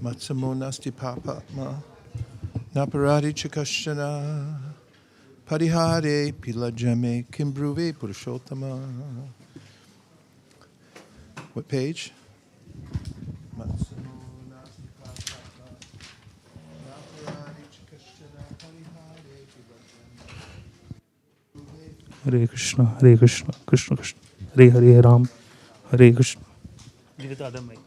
Matsamo nasti papatma. Naparadi chakashana. Parihare pilajame kimbruve purushottama. What page? Hare Krishna, Hare Krishna, Krishna Krishna, Hare Hare, Hare Ram, Hare Krishna. Give it to Adam, Mike.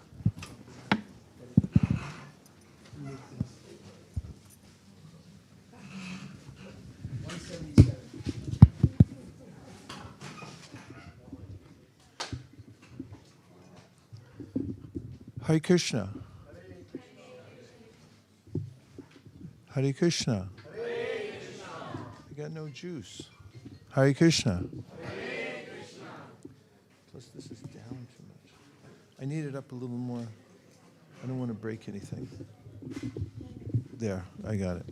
Hare Krishna. Hare Krishna. I got no juice. Hare Krishna. Plus this is down too much. I need it up a little more. I don't want to break anything. There, I got it.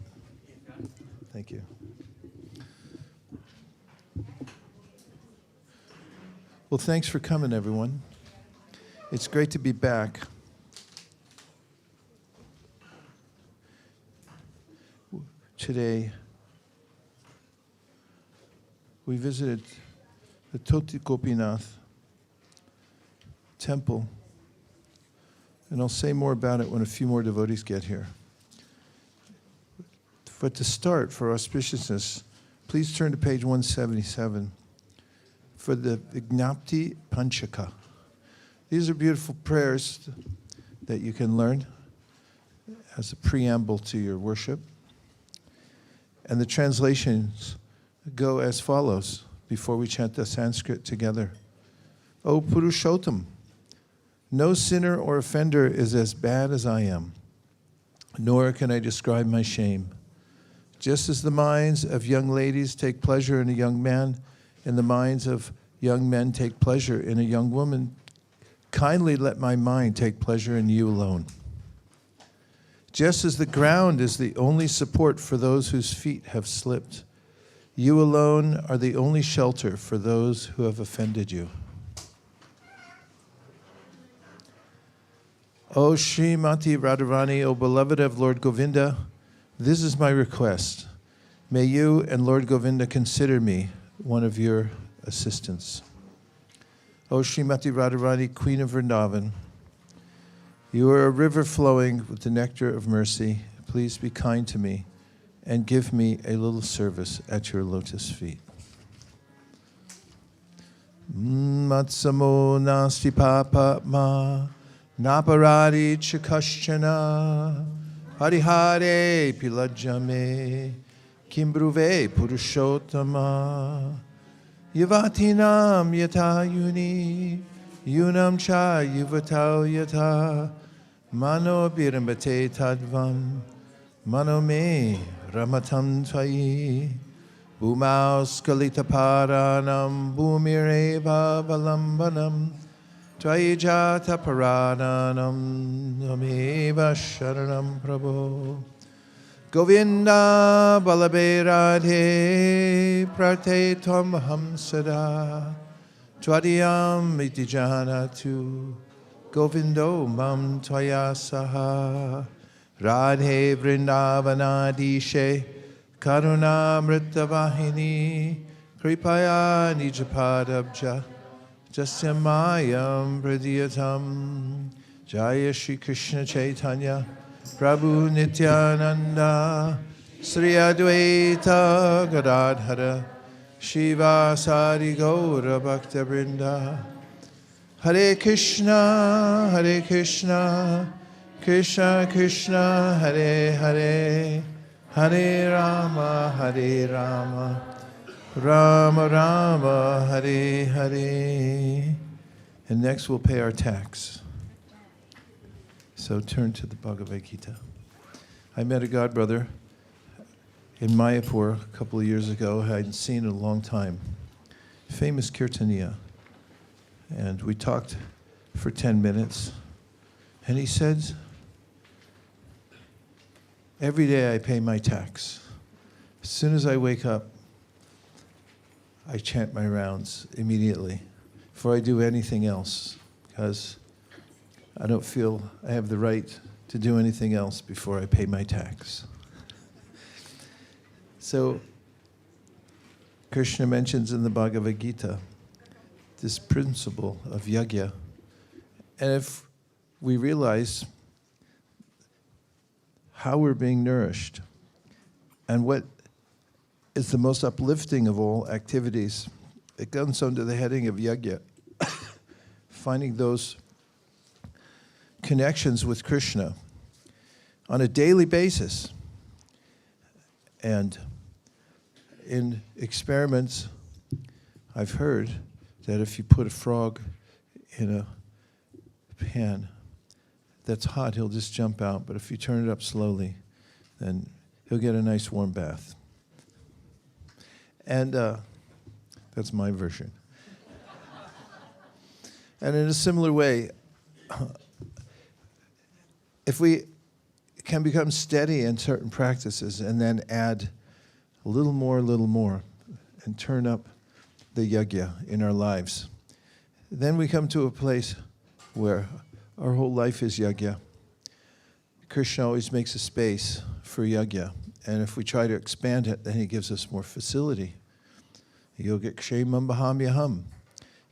Thank you. Well, thanks for coming, everyone. It's great to be back. Today, we visited the Toti Gopinath temple, and I'll say more about it when a few more devotees get here. But to start, for auspiciousness, please turn to page 177 for the Vignapti Panchaka. These are beautiful prayers that you can learn as a preamble to your worship. And the translations go as follows before we chant the Sanskrit together. O Purushottam, no sinner or offender is as bad as I am, nor can I describe my shame. Just as the minds of young ladies take pleasure in a young man, and the minds of young men take pleasure in a young woman, kindly let my mind take pleasure in you alone. Just as the ground is the only support for those whose feet have slipped, you alone are the only shelter for those who have offended you. O Srimati Radharani, O beloved of Lord Govinda, this is my request. May you and Lord Govinda consider me one of your assistants. O Srimati Radharani, Queen of Vrindavan, you are a river flowing with the nectar of mercy. Please be kind to me and give me a little service at your lotus feet. Matsamo nasti papatma naparadi chakaschana harihare pilajame kimbruve purushottama yavatinam yata yuni yunam cha yuvatal yata mano birambate tadvam mano me ramatam tvayi bhumau skalita paranam bhumireva valambanam tvayi jata paranam nameva sharanam prabho Govinda balabe radhe prate tvam hamsada Twadiyam iti janatu Govindo mam tvaya saha Radhe vrindavanadishe Karunamritavahini Kripaya nijapadabja Jasyamayam pradiyatam Jaya Shri Krishna Chaitanya Prabhu Nityananda Sri Advaita Gadadhara Shiva Sari Gaura Bhakta Vrinda Hare Krishna, Krishna Krishna, Hare Hare, Hare Rama, Rama Rama, Hare Hare. And next we'll pay our tax. So turn to the Bhagavad Gita. I met a godbrother in Mayapur a couple of years ago, I hadn't seen in a long time. Famous Kirtaniya. And we talked for 10 minutes. And he said, every day I pay my tax. As soon as I wake up, I chant my rounds immediately before I do anything else, because I don't feel I have the right to do anything else before I pay my tax. So, Krishna mentions in the Bhagavad Gita this principle of yajna. And if we realize how we're being nourished and what is the most uplifting of all activities, it comes under the heading of yajna, finding those connections with Krishna on a daily basis. And in experiments, I've heard that if you put a frog in a pan that's hot, he'll just jump out. But if you turn it up slowly, then he'll get a nice warm bath. And that's my version. And in a similar way, if we can become steady in certain practices and then add a little more, and turn up the yajna in our lives, then we come to a place where our whole life is yajna. Krishna always makes a space for yajna, and if we try to expand it, then he gives us more facility. Yoga kshemam bahamyaham,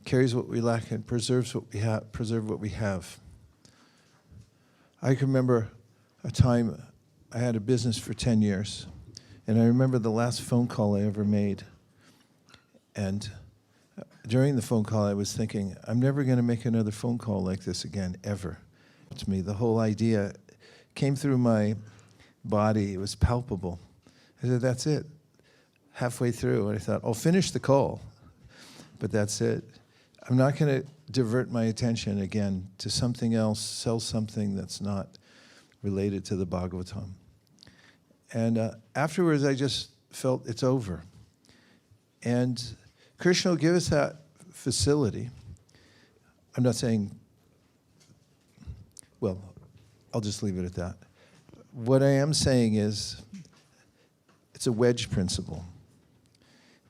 carries what we lack and preserve what we have. I can remember a time I had a business for 10 years, and I remember the last phone call I ever made. And during the phone call, I was thinking, I'm never going to make another phone call like this again, ever. To me, the whole idea came through my body. It was palpable. I said, that's it. Halfway through, and I thought, I'll finish the call, but that's it. I'm not going to divert my attention again to something else, sell something that's not related to the Bhagavatam. And afterwards, I just felt it's over. And Krishna will give us that facility. I'm not saying, well, I'll just leave it at that. What I am saying is, it's a wedge principle.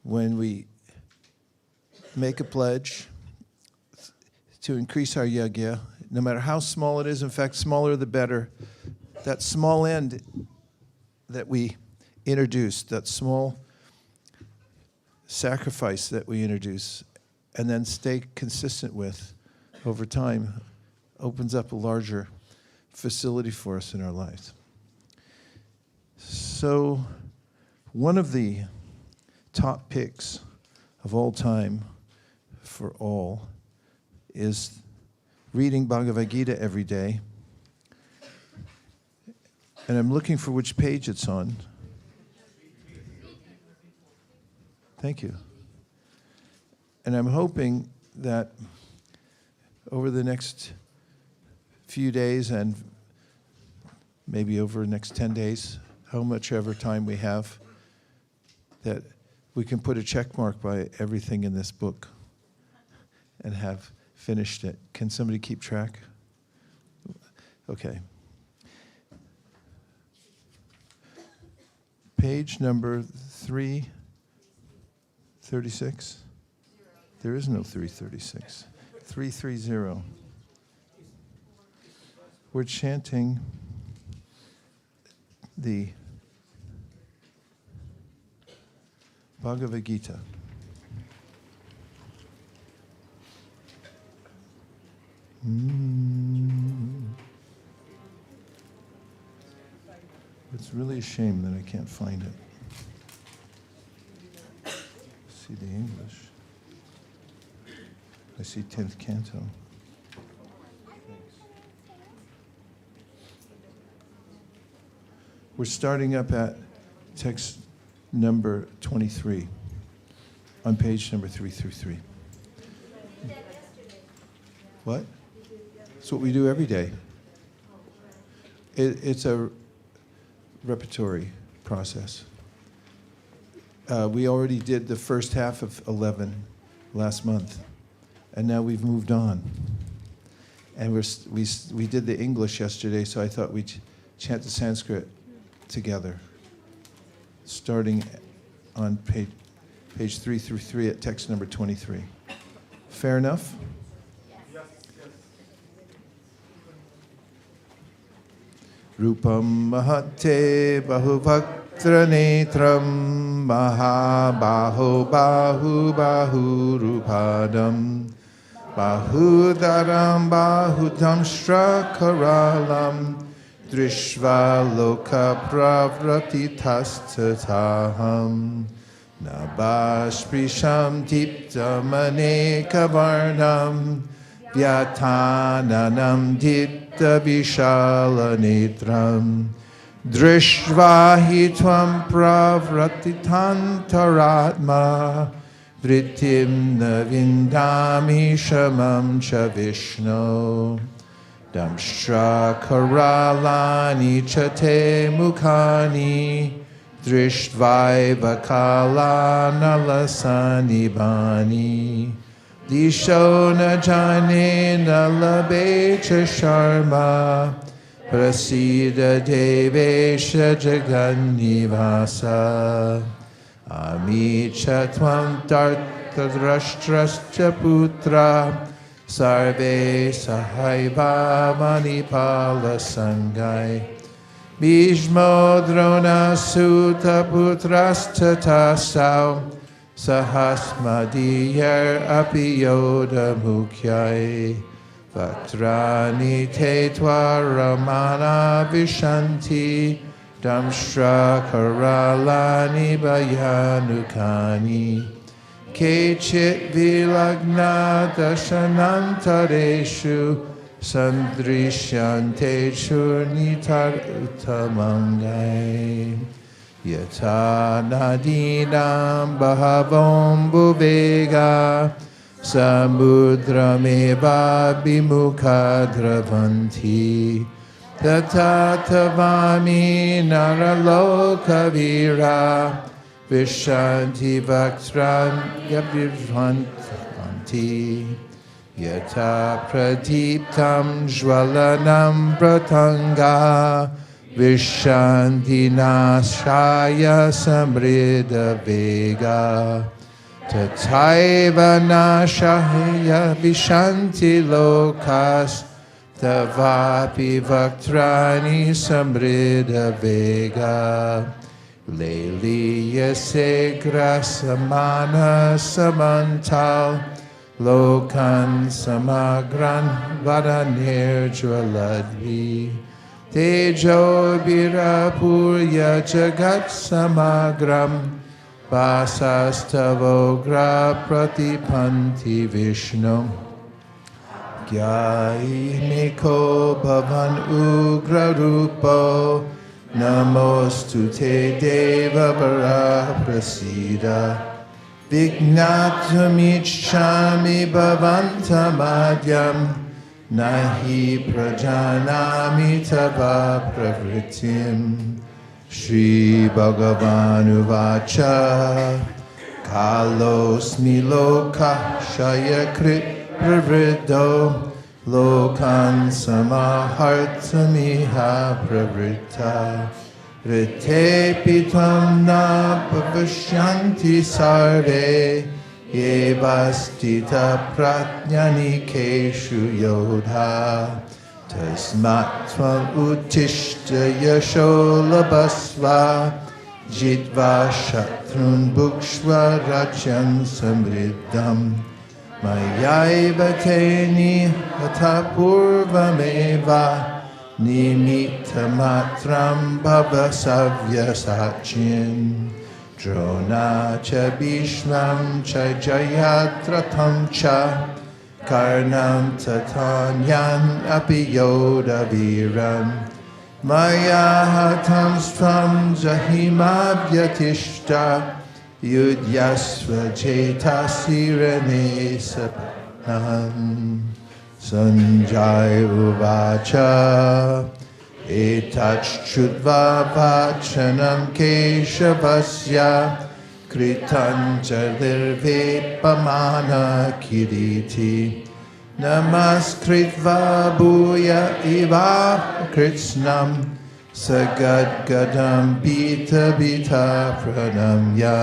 When we make a pledge to increase our yajna, no matter how small it is, in fact, smaller the better, that small end that we introduce, that small sacrifice that we introduce, and then stay consistent with over time, opens up a larger facility for us in our lives. So, one of the top picks of all time for all is reading Bhagavad Gita every day. And I'm looking for which page it's on. Thank you. And I'm hoping that over the next few days and maybe over the next 10 days, how much ever time we have, that we can put a check mark by everything in this book and have finished it. Can somebody keep track? Okay. Page number 336. There is no 336. 330. We're chanting the Bhagavad Gita. It's really a shame that I can't find it. See the English. I see 10th canto. We're starting up at text number 23 on page number 333. What? It's what we do every day. It's a repertory process. We already did the first half of 11 last month, and now we've moved on. And we did the English yesterday, so I thought we'd chant the Sanskrit together, starting on page 333 at text number 23. Fair enough? Rupam Mahate Bahuvaktra Netram Mahabaho Bahu Bahu Rupadam Bahudaram Bahutam Shrakaralam Drishva Loka Pravratitastataham Nabasprisham Tiptamaneka Varnam Vyatananam Dipta Vishalanetram Drishva Hitvam Pravratitantaratma Vritim Navindami Shamam Cha Vishnu Damshra Karalani Chate Mukhani Drishdvaiva Kalana Lasani Bani Dishona Janena Labecha Sharma Prasida Devesha Jagannivasa Amicha Tvam Tartadrashtrascha Putra Sarve Sahaiva Manipala Sangai Bhishmo Drona Sutta Putrasta Tasau Sahasmadiyar Apiyoda Mukyai Vatrani Tetwa Ramana Vishanti Damshra Karalani Bayanukani Kechit Vilagna Dashanantareshu Sandrishyante Churnitar Utamangai Yata Nadinam Bahavom Buvega Samudrameva Bimukha Dravanti Tata Tavami Naraloka Vira Vishanti Vaktran Yabhirvanti Yata Pradiptam Jwalanam Pratanga Vishanti Nashaya Samrida Vega Tataiva Nashaya Vishanti Lokas Tavapi Vaktrani Samrida Vega Leli Yasegra Samana Samantal Lokan Samagran Vadanir Jwaladvi Tejo Birapurya Jagat Samagram Vasastavogra Pratipanti Vishnu Gyainiko Bhavan Ugra Rupo Namostu Te Deva Bara Prasida Vignatamicchami Bhavantamadhyam Nahi Prajanami Tava Pravritim Shri Bhagavan Uvacha Kalosmi Loka Shayakrit Pravrido Lokan Samahartamiha Pravrita Rite Pitvam Na Pavashyanti Sarve Evastita Pratnyani Keshu Yodha Tasmat Tvam Uttishta Yasho Labasva Jitva Shatrun Bhukshva Rajan Samriddham Mayaiva Teni Hatapurvameva Nimitta Matram Bhavasavya Sachin Drona Cha Bhishmam Cha Jayatratam Cha Karnam Tatanyan Apiyoda Viram Maya Hatam Svam Jahimabhyatishta Yudyasva Chetasirane Sapanam Sanjay Uvacha Etat Chudva Vachanam Keshavasya Kritanjalirve Pamana Kiriti Namaskritva Bhuya Iva Kritsnam Sagadgadam Pita Pita Pranamya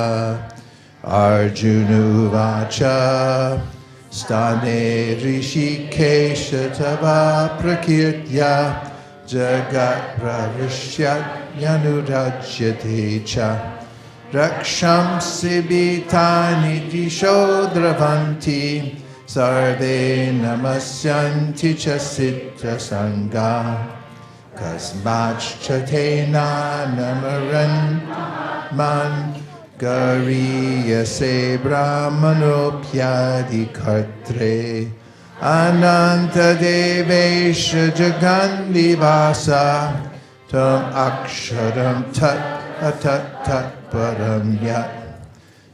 Arjunuvacha Stane Rishikesha Tava Prakirtya Jagat Pravishyat Yanurajyate Cha Rakshamsi Bhitani Disho Dravanti Sarve Namasyanti Cha Sitra Sangha Kasmachchatena Namaran Man Gariyase Brahmanopyadi Kartre Ananta Devesha Jagandivasa Tam Aksharam Tat Atat Tat Param Yat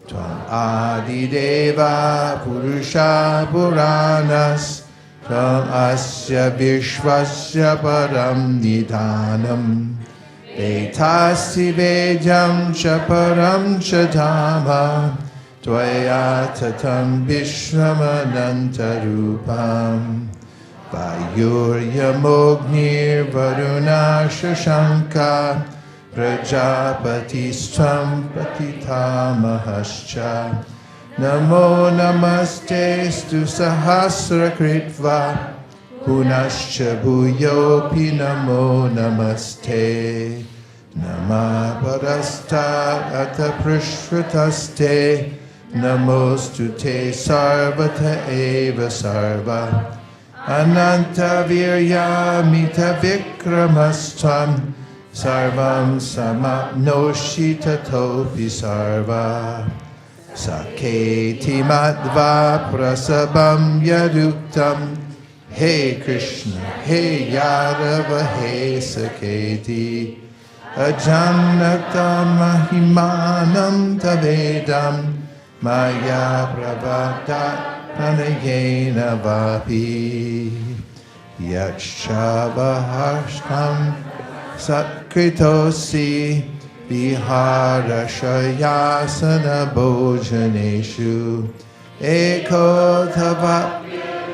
Tam Adideva Purusha Puranas Tam Asya Vishvasya Param Nidhanam Etasi Vejam Chaparam Chatama Tvaya Tatam Vishramanantarupam Vayuryamognir Varuna Shashanka Prajapatistam Patitamahascha Namo Namaste Stu Sahasra Kritva Punascha Bhuyopi Namo Namaste Nama Parasta Ata Prishvrataste Namostu Te Sarvata Eva Sarva Ananta Virya Mita Vikramastam Sarvam Samapnoshi Tatopi Sarva Saketi Madhva Prasabam Yaduktam Hey Krishna, Hey Yadava, Hey Saketi Ajannatam Mahimanam Tavedam Maya Pravata Pranayena Vapi Yachavahashtam Satkritosi Vihara Shayasana Bhojaneshu Eko Tavat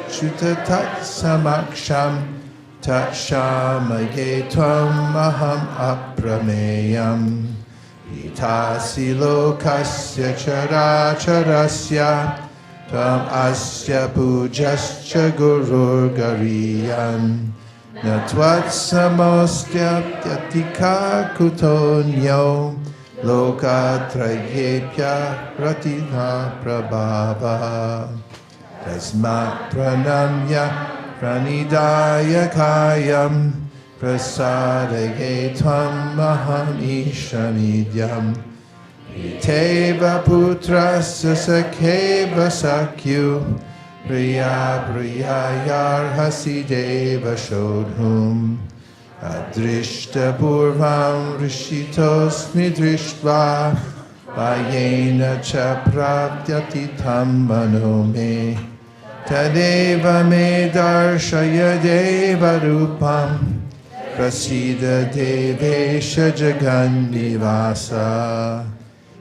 Shuta Tat Samaksham Tat Shamaye Tvam Aham Aprameyam Itasi Lokasya Characharasya Tvam Asya Pujascha Gurur Gariyan Natvat Samostya Pyatika Kutonyo Lokatrayepya Ratita Prabhava Tasmat Pranamya Pranidaya Kayam Prasadaye Tvam Maham Ishamidyam Iteva Putrasya Sakeva Sakyu Priya Priya Yarhasi Deva Shodhum Adrishta Purvam Rishitosmi Drishtva Vayena Cha Praptyati Tam Mano Me Tadeva Me Darshaya Deva Rupam Prasida Devesha Jagannivasa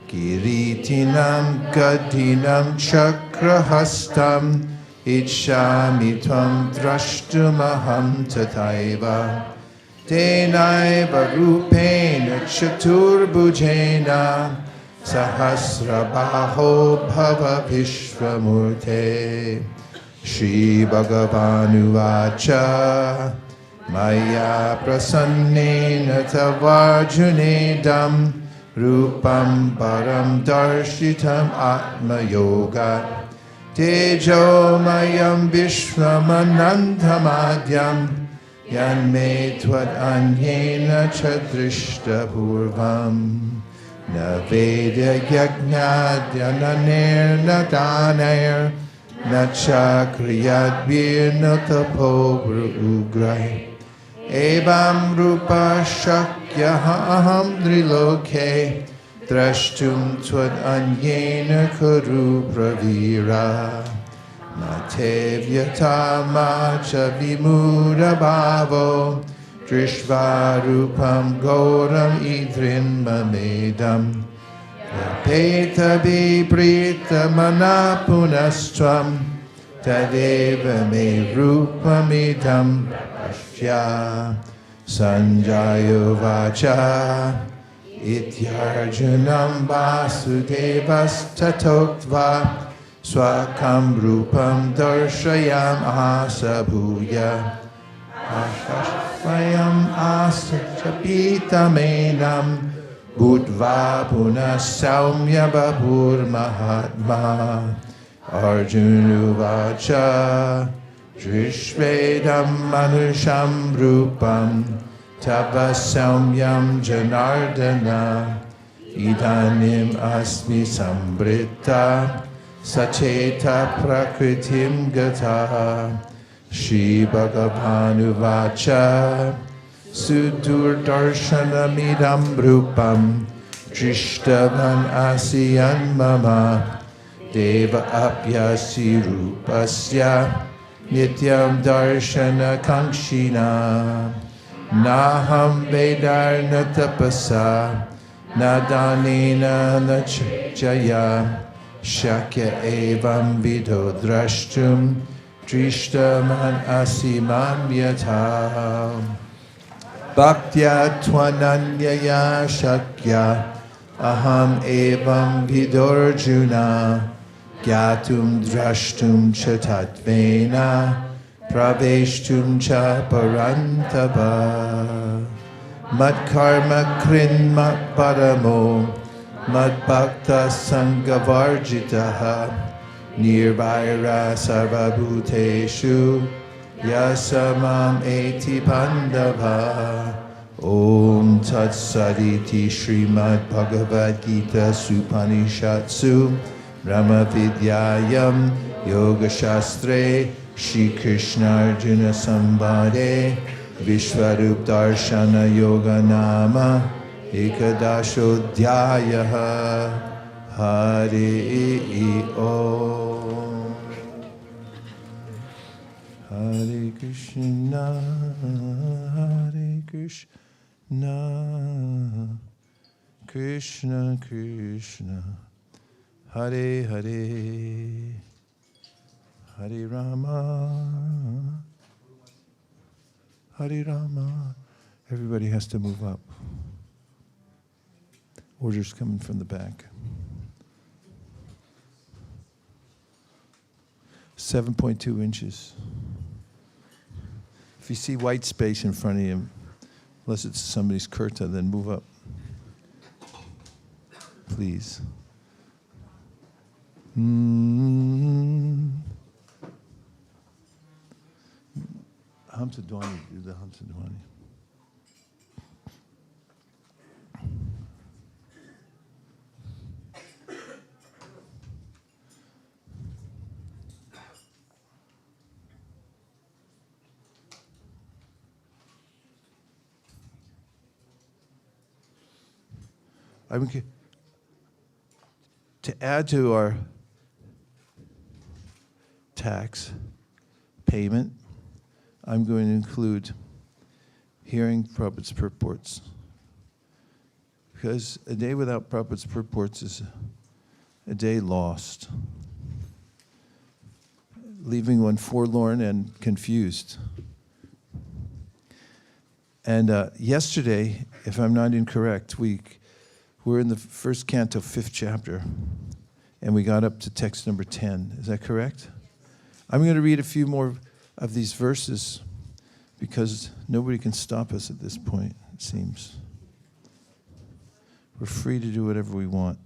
Kiritinam Gadinam Chakrahastam Ichami Tvam Drashtumaham Tataiva Tenaiva Rupena Chaturbhujena Sahasrabaho Bhava Vishvamurte Shri Bhagavanu Vacha Maya Prasannena Tavarjunedam Rupam Param Darshitam Atma Yoga Tejo Mayam Vishwamanantamadhyam Yanme Tvad Anyena Chadrishta Purvam Na Veda Yagnadya Naner Natanair Na Chakriyad Vir Natapo Ugrai Evam Rupa Shakya Aham Driloke Drashtum Tvad Anyena Kuru Pravira Natevyata Macha Vimura Bhavo Drishva Rupam Goram Idrin Mamedam Peta Viprita Manapunastram Tadeva Me Rupamidam Pashya Sanjayo Vacha Ityarjunam Vasudevas Tatotva Swakam Rupam Darshayam Asabhuya Vayam astachapitamenam Budva punah saumya babur mahatma Arjunuvacha Drishvedam manusham rupam Tava saumyam janardana Idanim asmi sambrita Sacheta prakritim gata Shri Bhagavanuvacha Sudur darshanamidam rupam Drishtavan asiyan mama Deva apyasi rupasya Nityam darshana kankshina Naham vedar na tapasa Na danena na jaya Shakya evam vidho drashtum Drishtaman asimam yata Bhaktya twananyaya shakya Aham evam vidorjuna Gyatum drashtum cha tatvena Praveshtum cha parantaba Madkarma krinma paramo Madbhakta sangavarjitaha Nirvaira sarvabhuteshu Yasamam eti pandava Om Tat Saditi Srimad Bhagavad Gita Supanishatsu Rama Vidyayam Yoga Shastre Shri Krishna Arjuna Sambade Vishwarup Darshana Yoga Nama Ekadashodhyayaha Hare Om Hare Krishna Krishna Krishna Hare Hare Hare Rama Hare Rama. Everybody has to move up. Orders coming from the back. 7.2 inches. If you see white space in front of you, unless it's somebody's kurta, then move up. Please. Hamsadwani, do the Hamsadwani. To add to our tax payment, I'm going to include hearing Prabhupada's purports. Because a day without Prabhupada's purports is a day lost, leaving one forlorn and confused. And yesterday, if I'm not incorrect, we're in the first canto, 5th chapter, and we got up to text number 10. Is that correct? I'm going to read a few more of these verses because nobody can stop us at this point, it seems. We're free to do whatever we want.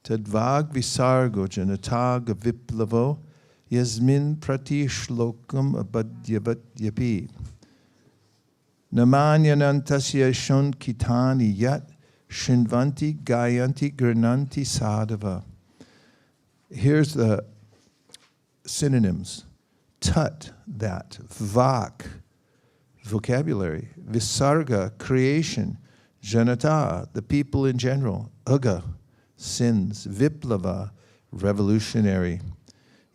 Tadvag visargo janatag viplavo yasmin prati shlokam abadyavatyapi. Namanyanantasya shonkitani yat shinvanti gayanti grananti sadhava. Here's the synonyms. Tat, that. Vak, vocabulary. Visarga, creation. Janata, the people in general. Uga, sins. Viplava, revolutionary.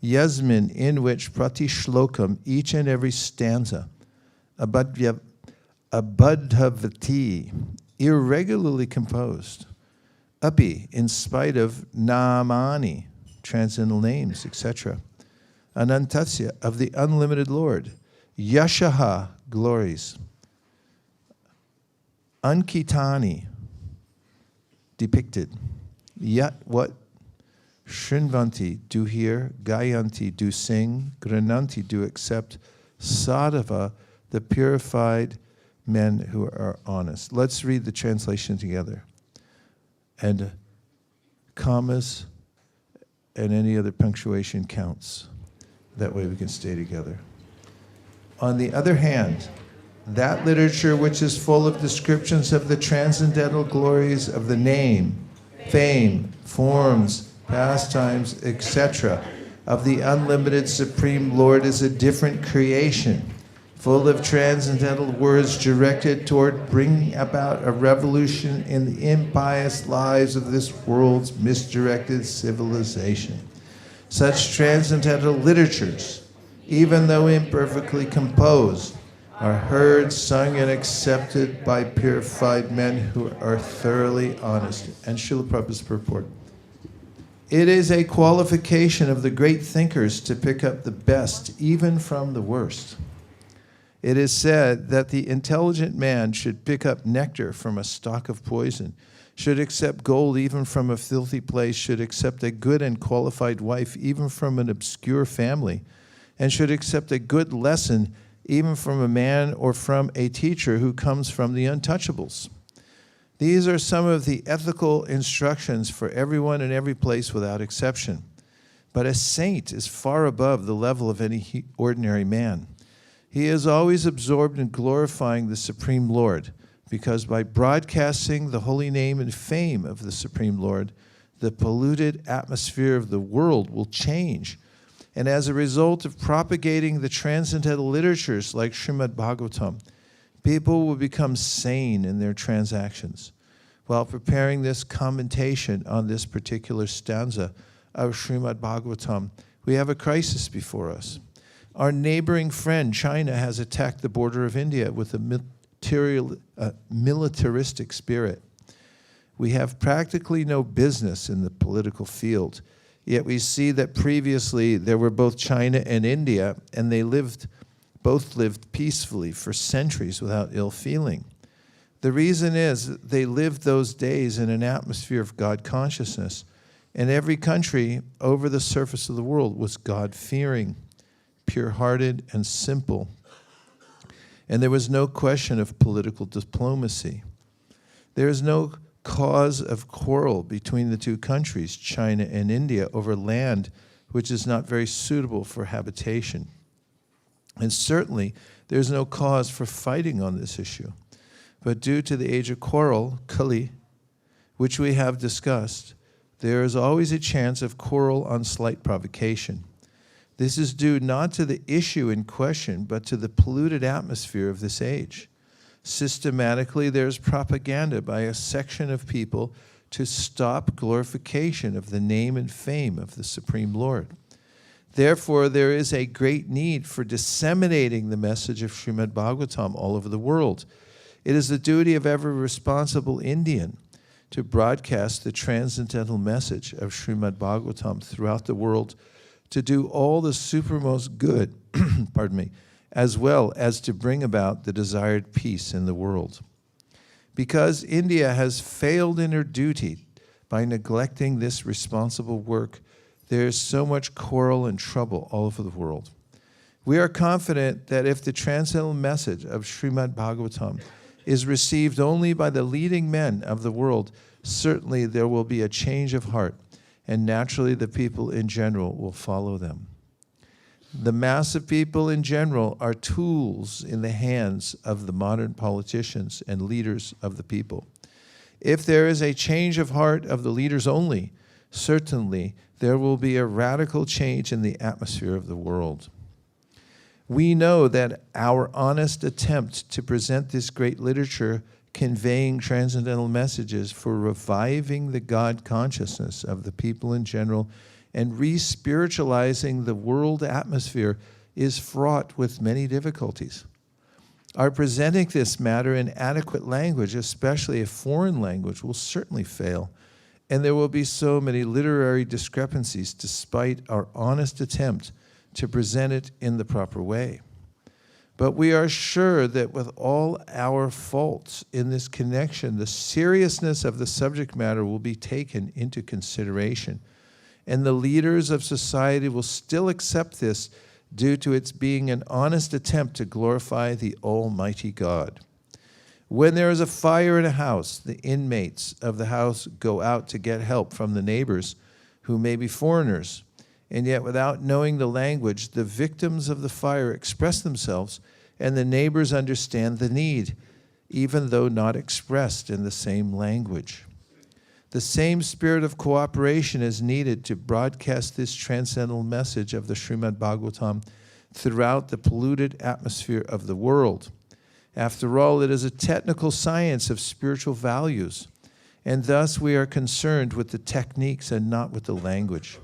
Yasmin, in which prati shlokam, each and every stanza. Abadhavati, irregularly composed. Api, in spite of namani, transcendental names, etc. Anantasya, of the unlimited Lord. Yashaha, glories. Ankitani, depicted. Yet what Shrinvanti do hear, Gayanti do sing, Grananti do accept, Sadhava, the purified men who are honest. Let's read the translation together. And commas and any other punctuation counts. That way we can stay together. On the other hand, that literature which is full of descriptions of the transcendental glories of the name, fame, forms, pastimes, etc., of the unlimited Supreme Lord is a different creation, full of transcendental words directed toward bringing about a revolution in the impious lives of this world's misdirected civilization. Such transcendental literatures, even though imperfectly composed, are heard, sung, and accepted by purified men who are thoroughly honest. And Srila Prabhupada's purport. It is a qualification of the great thinkers to pick up the best, even from the worst. It is said that the intelligent man should pick up nectar from a stalk of poison, should accept gold even from a filthy place, should accept a good and qualified wife even from an obscure family, and should accept a good lesson even from a man or from a teacher who comes from the untouchables. These are some of the ethical instructions for everyone in every place without exception. But a saint is far above the level of any ordinary man. He is always absorbed in glorifying the Supreme Lord, because by broadcasting the holy name and fame of the Supreme Lord, the polluted atmosphere of the world will change. And as a result of propagating the transcendental literatures like Srimad Bhagavatam, people will become sane in their transactions. While preparing this commentation on this particular stanza of Srimad Bhagavatam, we have a crisis before us. Our neighboring friend, China, has attacked the border of India with a militaristic spirit. We have practically no business in the political field, yet we see that previously there were both China and India, and they both lived peacefully for centuries without ill feeling. The reason is they lived those days in an atmosphere of God consciousness, and every country over the surface of the world was God-fearing, pure-hearted, and simple. And there was no question of political diplomacy. There is no cause of quarrel between the two countries, China and India, over land which is not very suitable for habitation. And certainly, there's no cause for fighting on this issue. But due to the age of quarrel, Kali, which we have discussed, there is always a chance of quarrel on slight provocation. This is due not to the issue in question, but to the polluted atmosphere of this age. Systematically, there's propaganda by a section of people to stop glorification of the name and fame of the Supreme Lord. Therefore, there is a great need for disseminating the message of Srimad Bhagavatam all over the world. It is the duty of every responsible Indian to broadcast the transcendental message of Srimad Bhagavatam throughout the world, to do all the supermost good, pardon me, as well as to bring about the desired peace in the world. Because India has failed in her duty by neglecting this responsible work, there is so much quarrel and trouble all over the world. We are confident that if the transcendental message of Srimad Bhagavatam is received only by the leading men of the world, certainly there will be a change of heart, and naturally the people in general will follow them. The mass of people in general are tools in the hands of the modern politicians and leaders of the people. If there is a change of heart of the leaders only, certainly there will be a radical change in the atmosphere of the world. We know that our honest attempt to present this great literature conveying transcendental messages for reviving the God consciousness of the people in general and re-spiritualizing the world atmosphere is fraught with many difficulties. Our presenting this matter in adequate language, especially a foreign language, will certainly fail, and there will be so many literary discrepancies despite our honest attempt to present it in the proper way. But we are sure that with all our faults in this connection, the seriousness of the subject matter will be taken into consideration, and the leaders of society will still accept this due to its being an honest attempt to glorify the Almighty God. When there is a fire in a house, the inmates of the house go out to get help from the neighbors, who may be foreigners, and yet without knowing the language, the victims of the fire express themselves, and the neighbors understand the need, even though not expressed in the same language. The same spirit of cooperation is needed to broadcast this transcendental message of the Srimad Bhagavatam throughout the polluted atmosphere of the world. After all, it is a technical science of spiritual values, and thus we are concerned with the techniques and not with the language.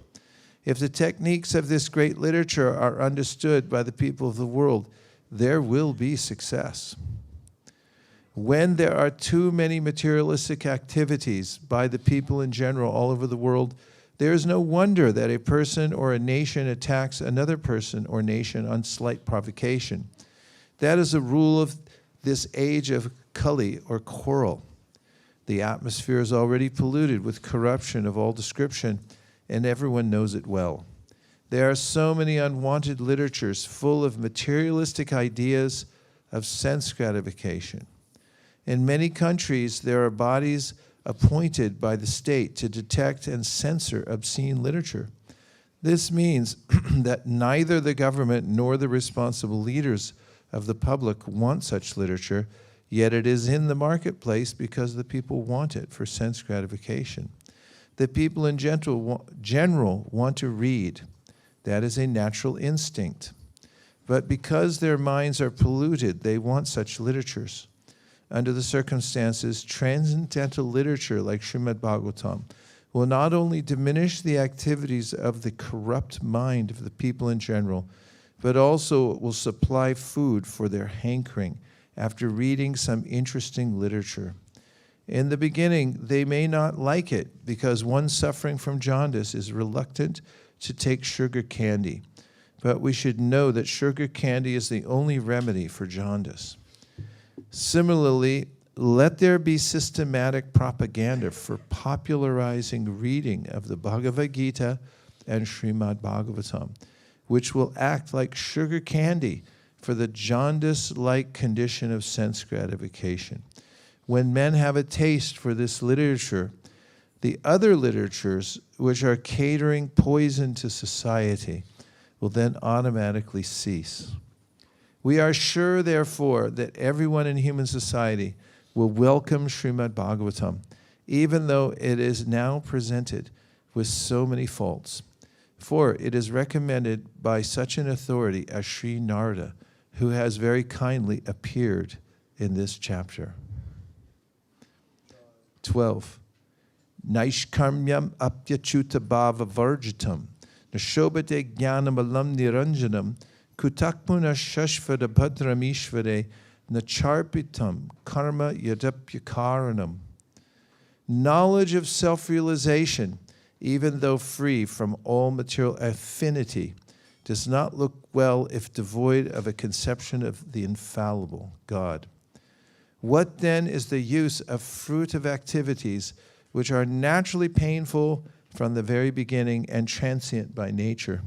If the techniques of this great literature are understood by the people of the world, there will be success. When there are too many materialistic activities by the people in general all over the world, there is no wonder that a person or a nation attacks another person or nation on slight provocation. That is a rule of this age of Kali, or quarrel. The atmosphere is already polluted with corruption of all description, and everyone knows it well. There are so many unwanted literatures full of materialistic ideas of sense gratification. In many countries, there are bodies appointed by the state to detect and censor obscene literature. This means that neither the government nor the responsible leaders of the public want such literature, yet it is in the marketplace because the people want it for sense gratification. The people in general want to read. That is a natural instinct. But because their minds are polluted, they want such literatures. Under the circumstances, transcendental literature like Srimad Bhagavatam will not only diminish the activities of the corrupt mind of the people in general, but also will supply food for their hankering after reading some interesting literature. In the beginning, they may not like it because one suffering from jaundice is reluctant to take sugar candy. But we should know that sugar candy is the only remedy for jaundice. Similarly, let there be systematic propaganda for popularizing reading of the Bhagavad Gita and Srimad Bhagavatam, which will act like sugar candy for the jaundice-like condition of sense gratification. When men have a taste for this literature, the other literatures which are catering poison to society will then automatically cease. We are sure, therefore, that everyone in human society will welcome Srimad Bhagavatam, even though it is now presented with so many faults. For it is recommended by such an authority as Sri Narada, who has very kindly appeared in this chapter. 12. Naishkarmyam apyachuta bhava varjitam, nashobate jnanam alam niranjanam, kutakmuna shashvada bhadram ishvare, nacharpitam karma yadapyakaranam. Knowledge of self-realization, even though free from all material affinity, does not look well if devoid of a conception of the infallible God. What then is the use of fruitive activities which are naturally painful from the very beginning and transient by nature,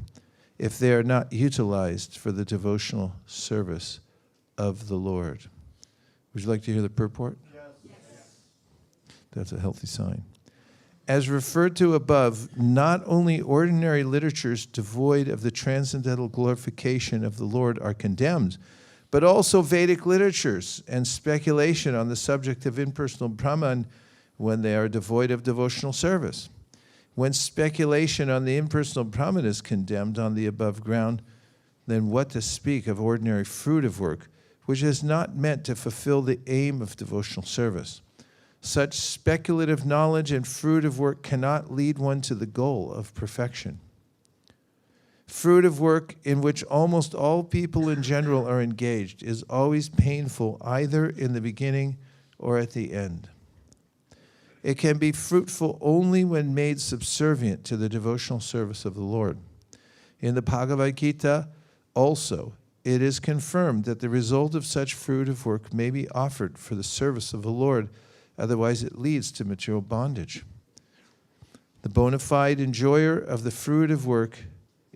if they are not utilized for the devotional service of the Lord? Would you like to hear the purport? Yes. That's a healthy sign. As referred to above, not only ordinary literatures devoid of the transcendental glorification of the Lord are condemned, but also Vedic literatures and speculation on the subject of impersonal Brahman when they are devoid of devotional service. When speculation on the impersonal Brahman is condemned on the above ground, then what to speak of ordinary fruitive work, which is not meant to fulfill the aim of devotional service? Such speculative knowledge and fruitive work cannot lead one to the goal of perfection. Fruitive work, in which almost all people in general are engaged, is always painful either in the beginning or at the end. It can be fruitful only when made subservient to the devotional service of the Lord. In the Bhagavad Gita, also, it is confirmed that the result of such fruitive work may be offered for the service of the Lord, otherwise it leads to material bondage. The bona fide enjoyer of the fruitive work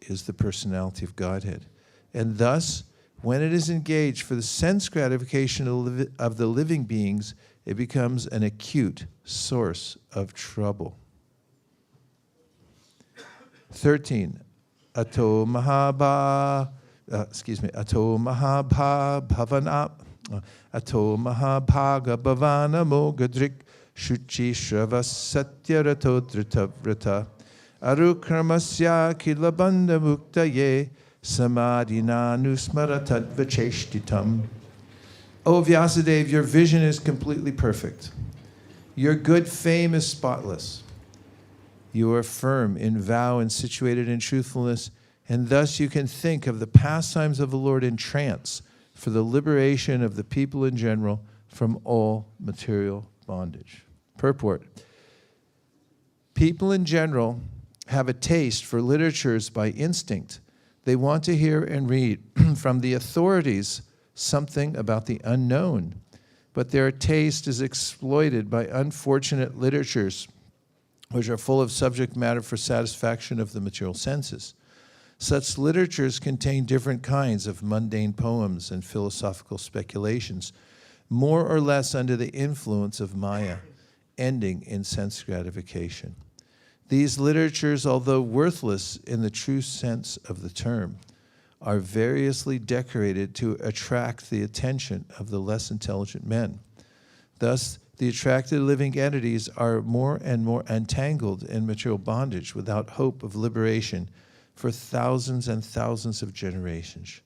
is the personality of Godhead, and thus, when it is engaged for the sense gratification of the living beings, it becomes an acute source of trouble. 13. Ato mahabha bhavana ato mahabhaga bhavana mogadrik shuchi shrava satyarato dritavrata arukramasya kilabanda muktaye samadhina nusmaratadvacheshtitam. O Vyasadeva, your vision is completely perfect. Your good fame is spotless. You are firm in vow and situated in truthfulness, and thus you can think of the pastimes of the Lord in trance for the liberation of the people in general from all material bondage. Purport. People in general have a taste for literatures by instinct. They want to hear and read from the authorities something about the unknown, but their taste is exploited by unfortunate literatures which are full of subject matter for satisfaction of the material senses. Such literatures contain different kinds of mundane poems and philosophical speculations, more or less under the influence of Maya, ending in sense gratification. These literatures, although worthless in the true sense of the term, are variously decorated to attract the attention of the less intelligent men. Thus, the attracted living entities are more and more entangled in material bondage without hope of liberation for thousands and thousands of generations.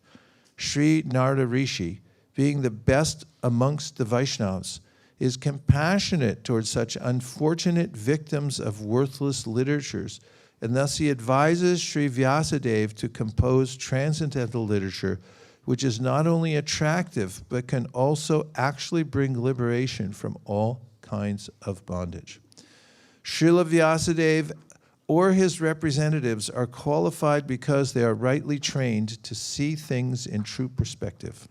Sri Narada Rishi, being the best amongst the Vaishnavas, is compassionate towards such unfortunate victims of worthless literatures, and thus he advises Sri Vyasadeva to compose transcendental literature which is not only attractive, but can also actually bring liberation from all kinds of bondage. Srila Vyasadeva or his representatives are qualified because they are rightly trained to see things in true perspective.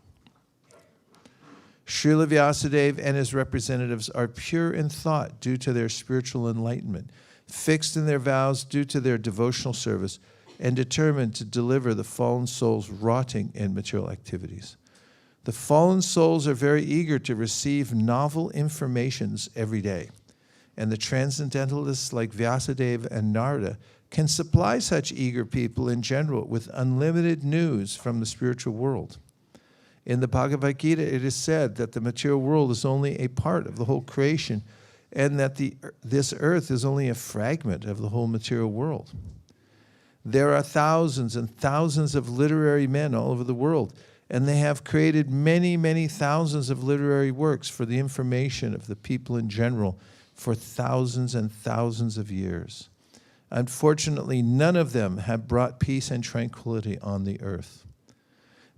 Srila Vyasadeva and his representatives are pure in thought due to their spiritual enlightenment, fixed in their vows due to their devotional service, and determined to deliver the fallen souls rotting in material activities. The fallen souls are very eager to receive novel informations every day, and the transcendentalists like Vyasadeva and Narada can supply such eager people in general with unlimited news from the spiritual world. In the Bhagavad Gita, it is said that the material world is only a part of the whole creation, and that this earth is only a fragment of the whole material world. There are thousands and thousands of literary men all over the world, and they have created many, many thousands of literary works for the information of the people in general for thousands and thousands of years. Unfortunately, none of them have brought peace and tranquility on the earth.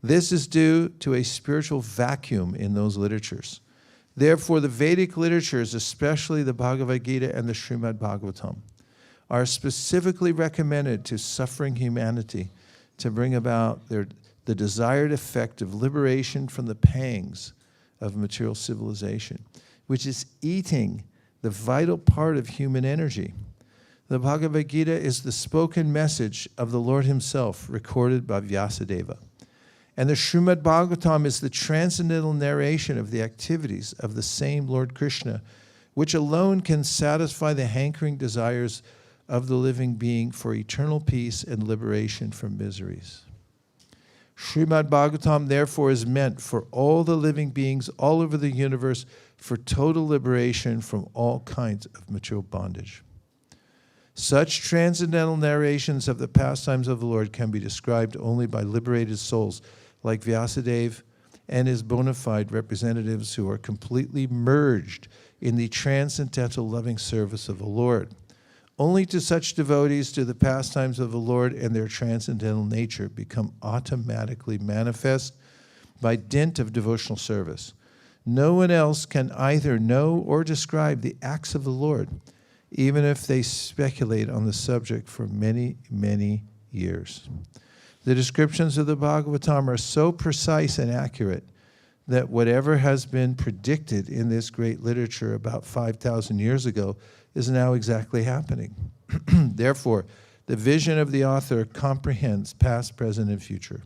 This is due to a spiritual vacuum in those literatures. Therefore, the Vedic literatures, especially the Bhagavad Gita and the Srimad Bhagavatam, are specifically recommended to suffering humanity to bring about the desired effect of liberation from the pangs of material civilization, which is eating the vital part of human energy. The Bhagavad Gita is the spoken message of the Lord himself, recorded by Vyasadeva. And the Srimad Bhagavatam is the transcendental narration of the activities of the same Lord Krishna, which alone can satisfy the hankering desires of the living being for eternal peace and liberation from miseries. Srimad Bhagavatam, therefore, is meant for all the living beings all over the universe for total liberation from all kinds of material bondage. Such transcendental narrations of the pastimes of the Lord can be described only by liberated souls like Vyasadeva and his bona fide representatives who are completely merged in the transcendental loving service of the Lord. Only to such devotees do the pastimes of the Lord and their transcendental nature become automatically manifest by dint of devotional service. No one else can either know or describe the acts of the Lord, even if they speculate on the subject for many, many years. The descriptions of the Bhagavatam are so precise and accurate that whatever has been predicted in this great literature about 5,000 years ago is now exactly happening. Therefore, the vision of the author comprehends past, present, and future.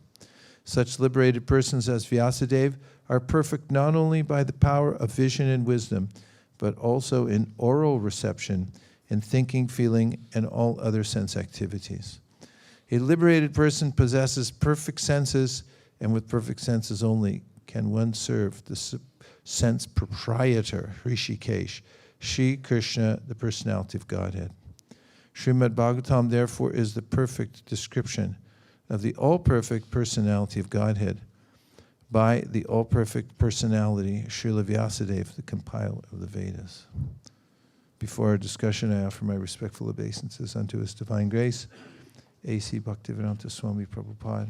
Such liberated persons as Vyasadeva are perfect not only by the power of vision and wisdom, but also in oral reception, in thinking, feeling, and all other sense activities. A liberated person possesses perfect senses, and with perfect senses only can one serve the sense proprietor, Hrishikesh, Shri Krishna, the personality of Godhead. Srimad Bhagavatam, therefore, is the perfect description of the all-perfect personality of Godhead by the all-perfect personality, Srila Vyasadeva, the compiler of the Vedas. Before our discussion, I offer my respectful obeisances unto His Divine Grace, A.C. Bhaktivedanta Swami Prabhupada,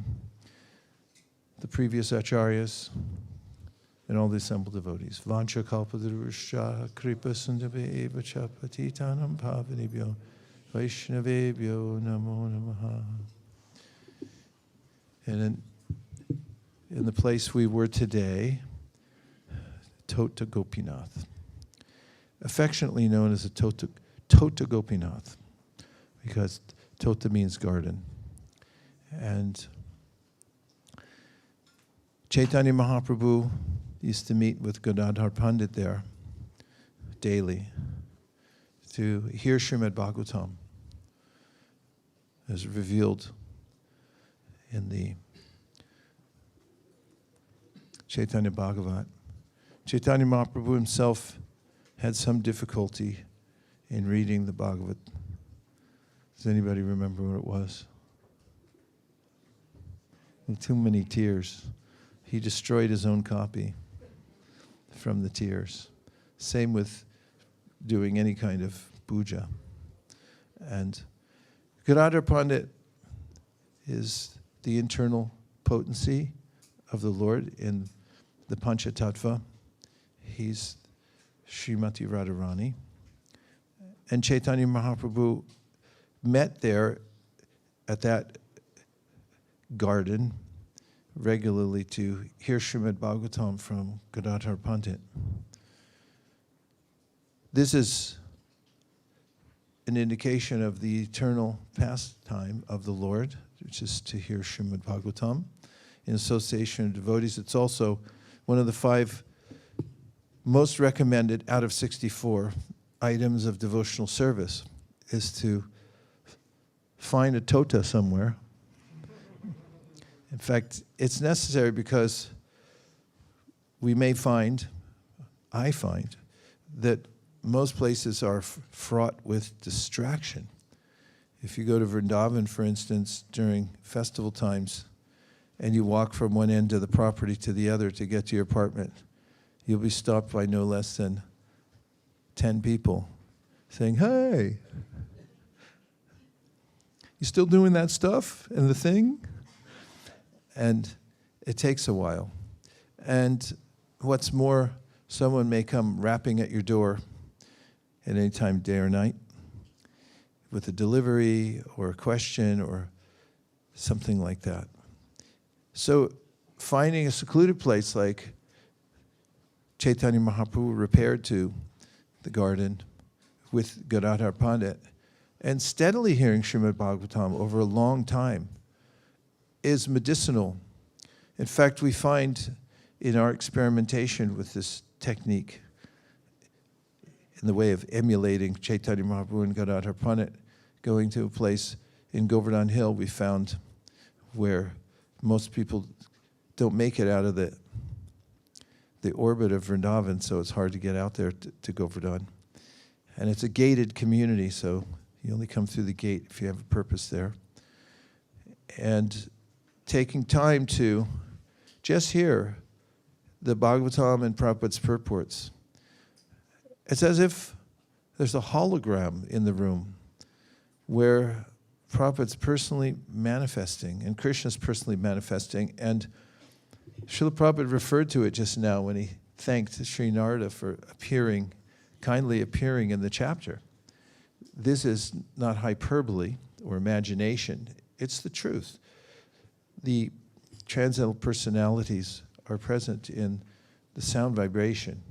the previous acharyas, and all the assembled devotees. Vancha kalpatarusha kripa sundave eva cha patitanam pavanebhyo vaishnavebhyo namo namaha. And in the place we were today, Tota Gopinath, affectionately known as the Tota Gopinath, because Tota means garden. And Chaitanya Mahaprabhu used to meet with Gadadhar Pandit there daily to hear Srimad Bhagavatam as revealed in the Chaitanya Bhagavat. Chaitanya Mahaprabhu himself had some difficulty in reading the Bhagavat. Does anybody remember what it was? Too many tears. He destroyed his own copy from the tears. Same with doing any kind of puja. And Gadadhar Pandit is the internal potency of the Lord in the Panchatattva. He's Srimati Radharani. And Chaitanya Mahaprabhu met there at that garden regularly to hear Srimad Bhagavatam from Gadadhar Pandit. This is an indication of the eternal pastime of the Lord, which is to hear Srimad Bhagavatam in association with devotees. It's also one of the 5 most recommended out of 64 items of devotional service, is to find a tota somewhere. In fact, it's necessary because we may find, I find, that most places are fraught with distraction. If you go to Vrindavan, for instance, during festival times, and you walk from one end of the property to the other to get to your apartment, you'll be stopped by no less than 10 people saying, "Hey, you still doing that stuff and the thing?" And it takes a while. And what's more, someone may come rapping at your door at any time, day or night, with a delivery or a question or something like that. So finding a secluded place like Chaitanya Mahaprabhu repaired to the garden with Gadadhar Pandit and steadily hearing Srimad Bhagavatam over a long time is medicinal. In fact, we find in our experimentation with this technique, in the way of emulating Chaitanya Mahaprabhu and Gadadhar Pandit, going to a place in Govardhan Hill we found where most people don't make it out of the orbit of Vrindavan, so it's hard to get out there to Govardhan. And it's a gated community, so you only come through the gate if you have a purpose there. And taking time to just hear the Bhagavatam and Prabhupada's purports. It's as if there's a hologram in the room where Prabhupada's personally manifesting and Krishna's personally manifesting. And Srila Prabhupada referred to it just now when he thanked Sri Narada for kindly appearing in the chapter. This is not hyperbole or imagination. It's the truth. the transcendental personalities are present in the sound vibration.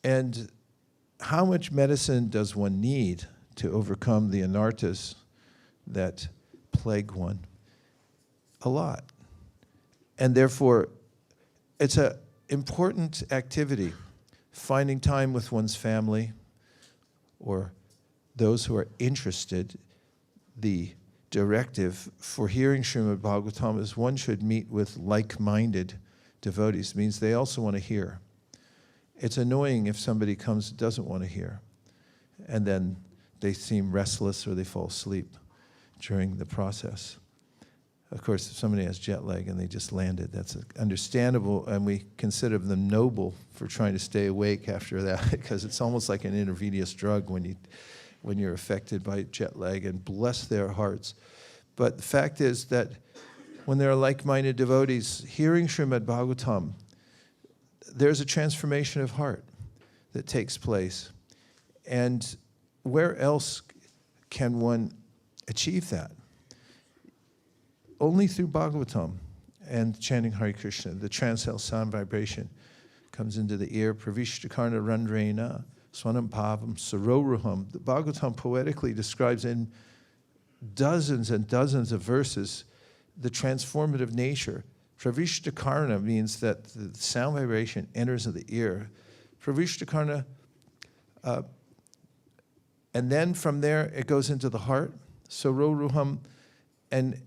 And how much medicine does one need to overcome the anarthas that plague one? A lot. And therefore, it's an important activity, finding time with one's family or those who are interested. The directive for hearing Srimad Bhagavatam is one should meet with like-minded devotees. It means they also want to hear. It's annoying if somebody comes and doesn't want to hear, and then they seem restless or they fall asleep during the process. Of course, if somebody has jet lag and they just landed, that's understandable, and we consider them noble for trying to stay awake after that, because it's almost like an intravenous drug when you're affected by jet lag, and bless their hearts. But the fact is that when there are like-minded devotees hearing Srimad Bhagavatam, there's a transformation of heart that takes place. And where else can one achieve that? Only through Bhagavatam and chanting Hare Krishna. The transcendental sound vibration comes into the ear. Pravishtakarna randrena swanam bhavam saroruham. The Bhagavatam poetically describes in dozens and dozens of verses the transformative nature. Pravishtakarna means that the sound vibration enters in the ear. Pravishtakarna, and then from there it goes into the heart. Saroruham, and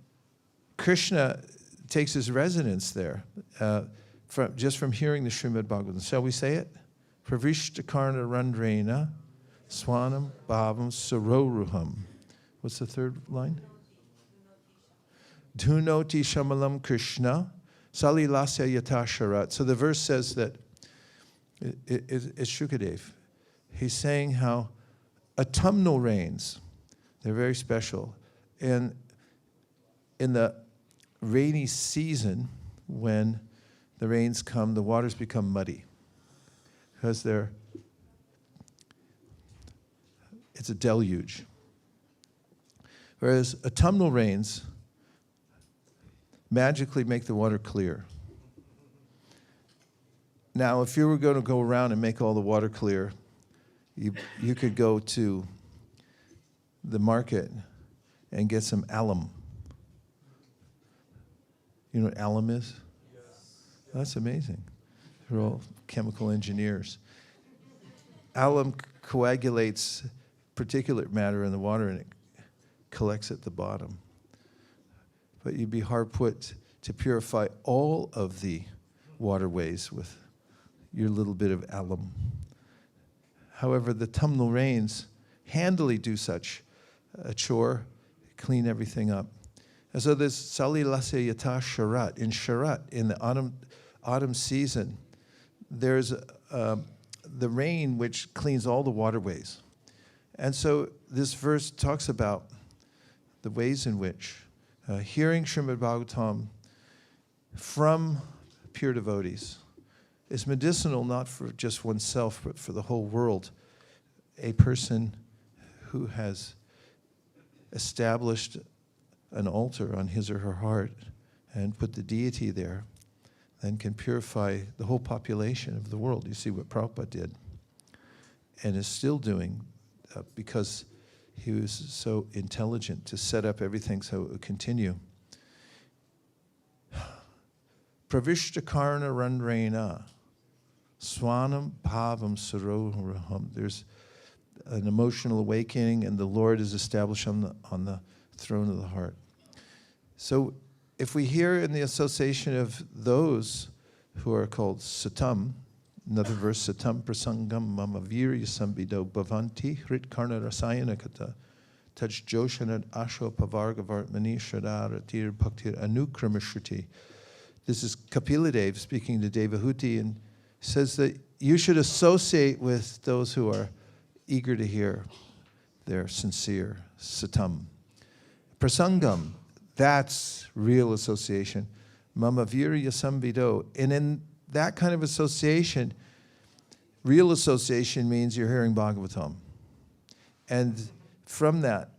Krishna takes his residence there just from hearing the Srimad Bhagavatam. Shall we say it? Pravishtakarna randrena swanam bhavam saroruham. What's the third line? Dhunoti shamalam Krishna salilasya yata sharat. So the verse says that it's Shukadev. He's saying how autumnal rains, they're very special. And in the rainy season, when the rains come, the waters become muddy because it's a deluge. Whereas autumnal rains magically make the water clear. Now, if you were going to go around and make all the water clear, you could go to the market and get some alum. You know what alum is? Yes. That's amazing. They're all chemical engineers. Alum coagulates particulate matter in the water and it collects at the bottom. But you'd be hard put to purify all of the waterways with your little bit of alum. However, the autumnal rains handily do such a chore, clean everything up. And so there's Sali Lasya Yata Sharat. In Sharat, in the autumn season, there's the rain which cleans all the waterways. And so this verse talks about the ways in which hearing Srimad Bhagavatam from pure devotees is medicinal, not for just oneself, but for the whole world. A person who has established an altar on his or her heart and put the deity there, then can purify the whole population of the world. You see what Prabhupada did and is still doing because he was so intelligent to set up everything so it would continue. Pravishtakarna randrena swanam bhavam saroruham. There's an emotional awakening, and the Lord is established on the throne of the heart. So if we hear in the association of those who are called satam, another verse, satam prasangam mama virya sambido bhavanti hrit karna rasayanakata taj joshanad asho pavargavartmani shradaratir bhaktir anukramashruti. This is Kapila speaking to Devahuti, and says that you should associate with those who are eager to hear. They're sincere. Satam. Prasangam, that's real association. Mama virya samvido. And in that kind of association, real association means you're hearing Bhagavatam. And from that,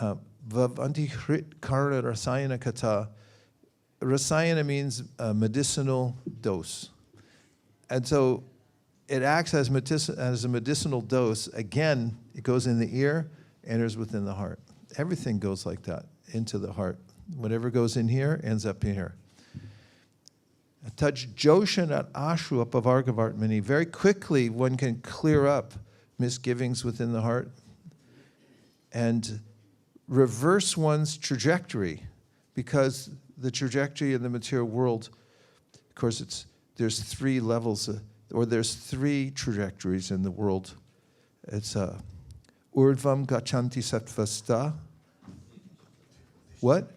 Vavanti Hrit Karna Rasayana Kata, rasayana means a medicinal dose. And so it acts as a medicinal dose. Again, it goes in the ear, enters within the heart. Everything goes like that, into the heart. Whatever goes in here ends up in here. Touch Joshan at Ashru Apavargavartmani. Very quickly, one can clear up misgivings within the heart and reverse one's trajectory, because the trajectory in the material world, of course, there's three levels, or there's three trajectories in the world. It's Urdvam Gachanti Sattvasta. What?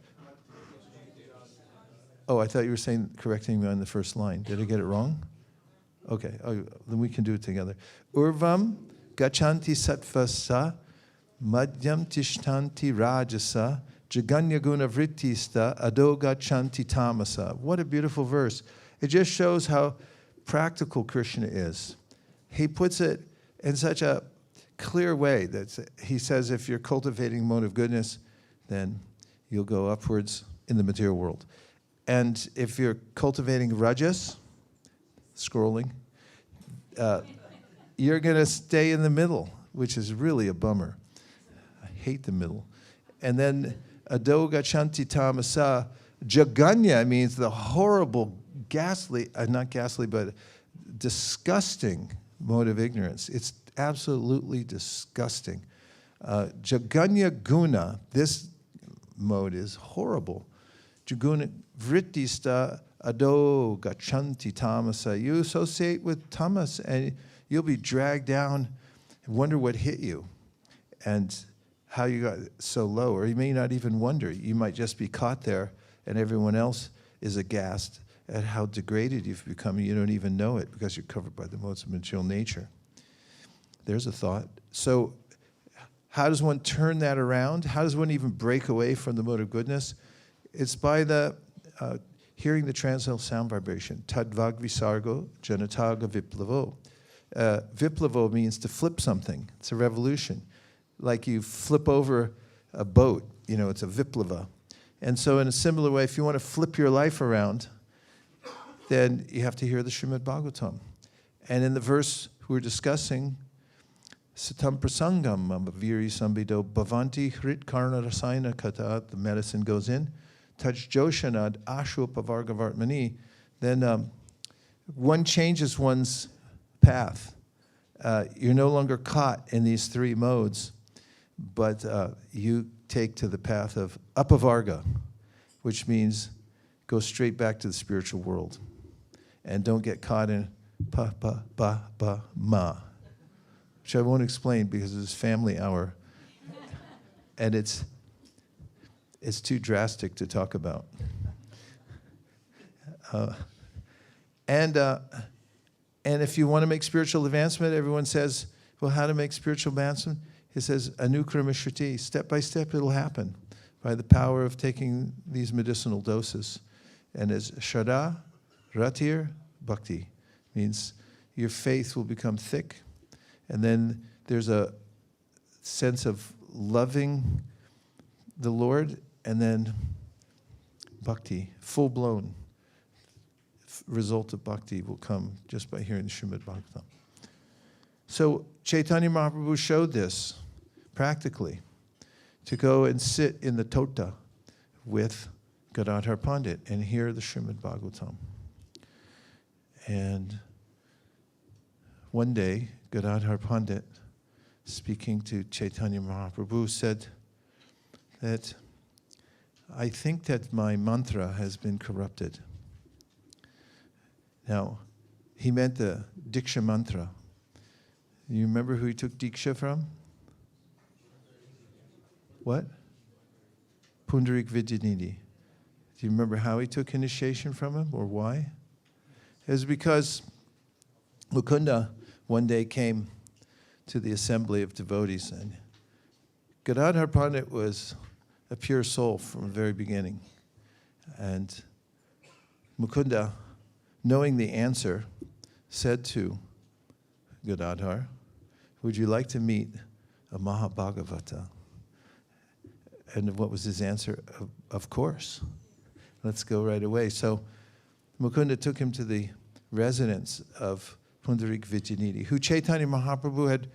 Oh, I thought you were correcting me on the first line. Did I get it wrong? Okay, then we can do it together. Urvam Gachanti Sattvasta, Madhyam Tishtanti Rajasa, Jaganya Guna Vrittista, Ado Gachanti Tamasa. What a beautiful verse. It just shows how practical Krishna is. He puts it in such a clear way that he says if you're cultivating mode of goodness, then you'll go upwards in the material world. And if you're cultivating rajas, scrolling, you're going to stay in the middle, which is really a bummer. I hate the middle. And then ado gachanti tamasa, jaganya means the horrible, ghastly, not ghastly, but disgusting mode of ignorance. It's absolutely disgusting. Jaganya guna, this mode is horrible. Jaguna vrittista ado gachanti tamasa. You associate with tamas and you'll be dragged down and wonder what hit you and how you got so low. Or you may not even wonder. You might just be caught there and everyone else is aghast at how degraded you've become. You don't even know it because you're covered by the modes of material nature. There's a thought. So how does one turn that around? How does one even break away from the mode of goodness? It's by the hearing the transcendental sound vibration. Tadvag visargo janataga viplavo. Viplavo means to flip something. It's a revolution. Like you flip over a boat, it's a viplava. And so in a similar way, if you want to flip your life around, then you have to hear the Srimad Bhagavatam. And in the verse we're discussing, Satam prasangam viri sambido bhavanti hrit karna rasayana kata, the medicine goes in, touch joshanad ashu pavargavartmani, then one changes one's path. You're no longer caught in these three modes, but you take to the path of apavarga, which means go straight back to the spiritual world. And don't get caught in ma, which I won't explain because it's family hour. And it's too drastic to talk about. And if you want to make spiritual advancement, everyone says, well, how to make spiritual advancement? He says, anukrama shriti, step by step it'll happen by the power of taking these medicinal doses. And as shraddha, ratir, bhakti, means your faith will become thick. And then there's a sense of loving the Lord, and then bhakti, full-blown result of bhakti will come just by hearing the Srimad Bhagavatam. So Chaitanya Mahaprabhu showed this practically, to go and sit in the tota with Gadadhar Pandit and hear the Srimad Bhagavatam. And one day, Gadadhar Pandit, speaking to Chaitanya Mahaprabhu, said that, I think that my mantra has been corrupted. Now, he meant the Diksha mantra. You remember who he took Diksha from? What? Pundarik Vidyanidhi. Do you remember how he took initiation from him or why? It was because Mukunda one day came to the assembly of devotees, and Gadadhar Pandit was a pure soul from the very beginning. And Mukunda, knowing the answer, said to Gadadhar, would you like to meet a Mahabhagavata? And what was his answer? Of course. Let's go right away. So Mukunda took him to the residence of Pundarik Vijayanidhi, who Chaitanya Mahaprabhu had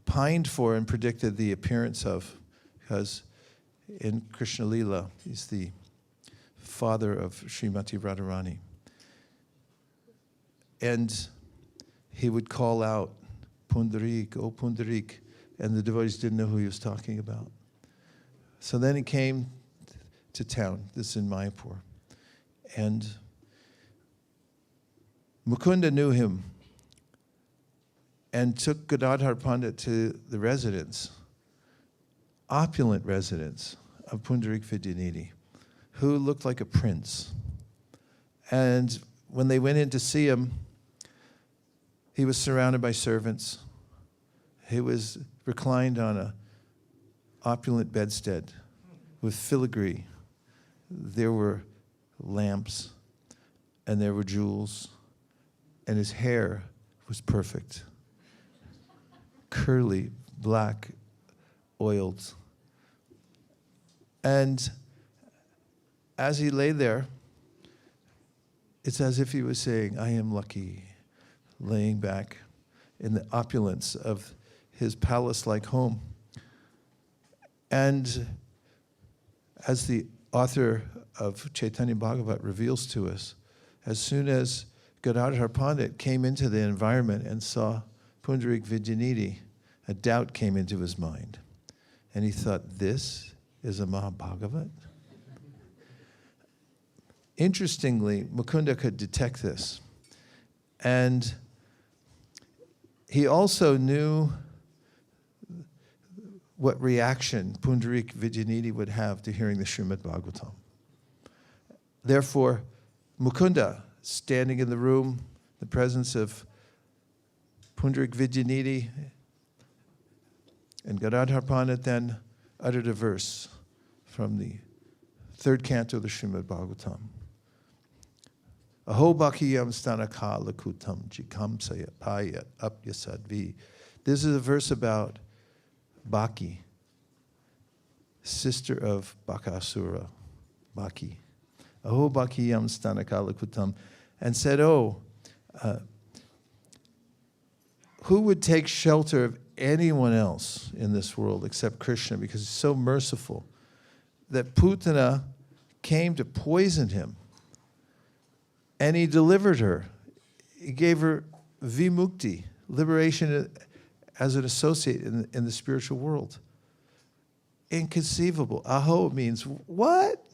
pined for and predicted the appearance of, because in Krishna Lila, he's the father of Srimati Radharani. And he would call out, Pundarik, oh Pundarik, and the devotees didn't know who he was talking about. So then he came to town, this is in Mayapur, and Mukunda knew him and took Gadadhar Pandit to the residence, opulent residence of Pundarik Vijayanidhi, who looked like a prince. And when they went in to see him, he was surrounded by servants. He was reclined on an opulent bedstead with filigree. There were lamps and there were jewels, and his hair was perfect. Curly, black, oiled. And as he lay there, it's as if he was saying, I am lucky, laying back in the opulence of his palace-like home. And as the author of Chaitanya Bhagavat reveals to us, as soon as Gadadhar Pandit came into the environment and saw Pundarik Vijayanidhi, a doubt came into his mind. And he thought, this is a Mahabhagavat? Interestingly, Mukunda could detect this. And he also knew what reaction Pundarik Vijayanidhi would have to hearing the Srimad Bhagavatam. Therefore, Mukunda, standing in the room, the presence of Pundarik Vijayanidhi, and Gadadhar Pandit then uttered a verse from the third canto of the Srimad Bhagavatam. Aho bhakiyam stanaka lakutam jikam sayapayat apyasadvi. This is a verse about Baki, sister of Bakasura, Baki. Aho bhakiyam stanaka lakutam. And said, who would take shelter of anyone else in this world except Krishna, because he's so merciful, that Putana came to poison him, and he delivered her. He gave her vimukti, liberation as an associate in the spiritual world. Inconceivable. Aho means what?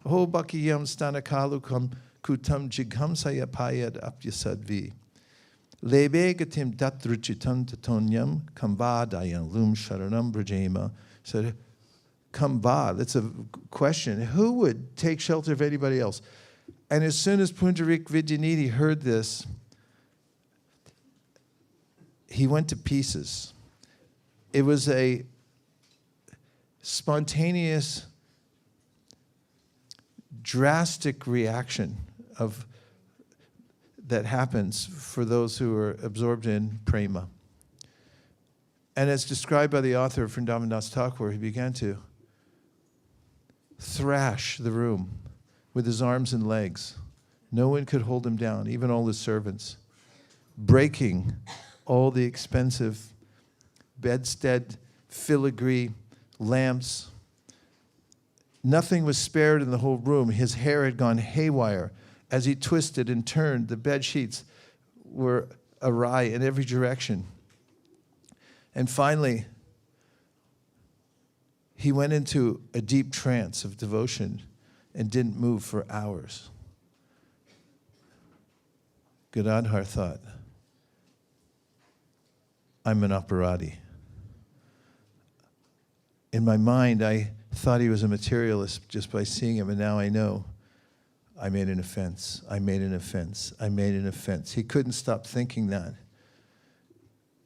Aho bhakiyam stanakalukam kutam jighamsaya payad apyasadvi. Lebe gatim datruchitam tatonyam kambadayan lum sharanam brajema. Said, kamba, that's a question. Who would take shelter of anybody else? And as soon as Pundarik Vijayanidhi heard this, he went to pieces. It was a spontaneous, drastic reaction that happens for those who are absorbed in prema. And as described by the author of Vrindavan Das Thakur, he began to thrash the room with his arms and legs. No one could hold him down, even all his servants, breaking all the expensive bedstead, filigree, lamps. Nothing was spared in the whole room. His hair had gone haywire. As he twisted and turned, the bed sheets were awry in every direction. And finally, he went into a deep trance of devotion and didn't move for hours. Gadadhar thought, I'm an aparadi. In my mind, I thought he was a materialist just by seeing him, and now I know I made an offense. I made an offense. I made an offense. He couldn't stop thinking that.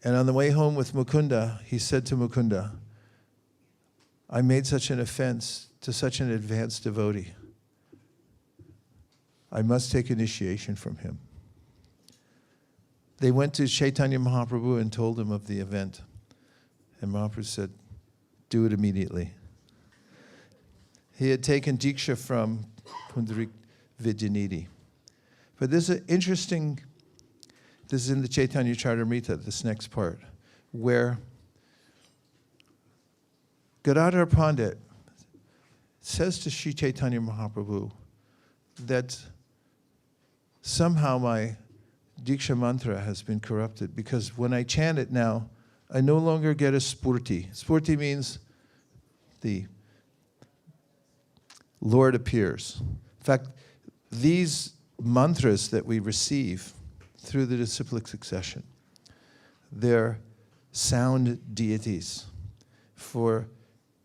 And on the way home with Mukunda, he said to Mukunda, I made such an offense to such an advanced devotee. I must take initiation from him. They went to Chaitanya Mahaprabhu and told him of the event. And Mahaprabhu said, do it immediately. He had taken Diksha from Pundarik Vidyanidhi. But this is interesting, this is in the Chaitanya Charitamrita, this next part, where Gadadhar Pandit says to Sri Chaitanya Mahaprabhu that somehow my Diksha mantra has been corrupted, because when I chant it now, I no longer get a spurti. Spurti means the Lord appears. In fact, these mantras that we receive through the disciplic succession, they're sound deities for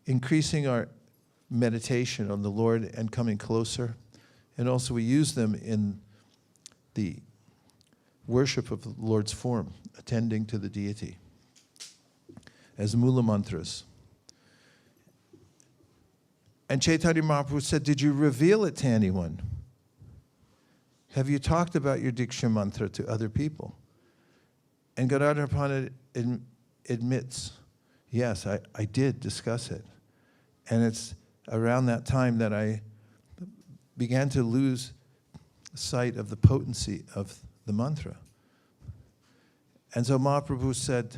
increasing our meditation on the Lord and coming closer. And also we use them in the worship of the Lord's form, attending to the deity, as mula mantras. And Chaitanya Mahaprabhu said, did you reveal it to anyone? Have you talked about your Diksha mantra to other people? And Gadadhar Pandit admits, yes, I did discuss it. And it's around that time that I began to lose sight of the potency of the mantra. And so Mahaprabhu said,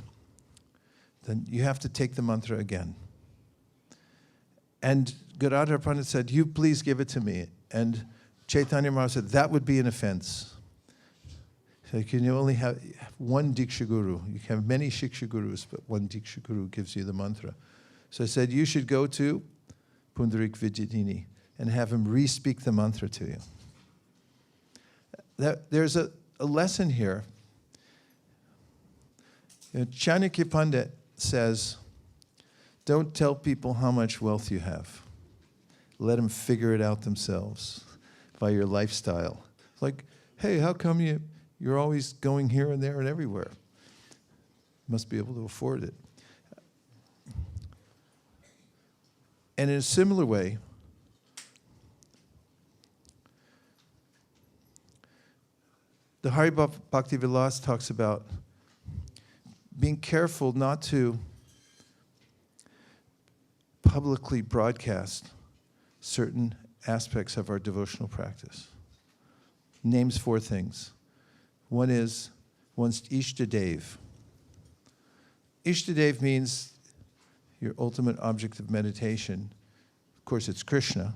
then you have to take the mantra again. And Gadadhar Pandit said, you please give it to me. And Chaitanya Mahaprabhu said, that would be an offense. So you can only have one Diksha Guru. You can have many Shiksha Gurus, but one Diksha Guru gives you the mantra. So I said, you should go to Pundarik Vidyanidhi and have him re-speak the mantra to you. There's a lesson here. Chanakya Pandit says, don't tell people how much wealth you have. Let them figure it out themselves by your lifestyle. It's like, hey, how come you're always going here and there and everywhere? Must be able to afford it. And in a similar way, the Hari Bhakti Vilas talks about being careful not to publicly broadcast certain aspects of our devotional practice. Names 4 things. One is one's Ishtadev. Ishtadev means your ultimate object of meditation. Of course, it's Krishna.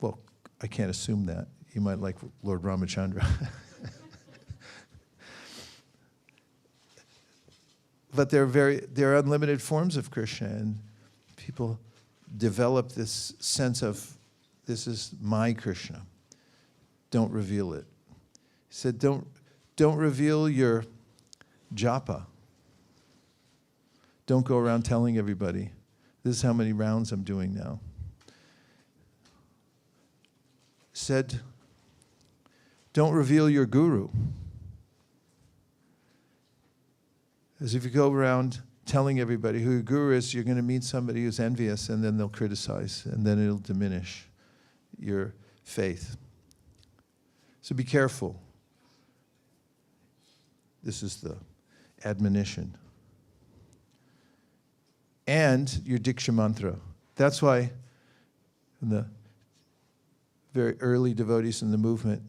Well, I can't assume that. You might like Lord Ramachandra. But there are unlimited forms of Krishna, and people develop this sense of, this is my Krishna. Don't reveal it. He said, don't reveal your japa. Don't go around telling everybody, this is how many rounds I'm doing now. Said, don't reveal your guru. As if you go around telling everybody who your guru is, you're going to meet somebody who's envious, and then they'll criticize, and then it'll diminish your faith. So be careful. This is the admonition. And your Diksha mantra. That's why the very early devotees in the movement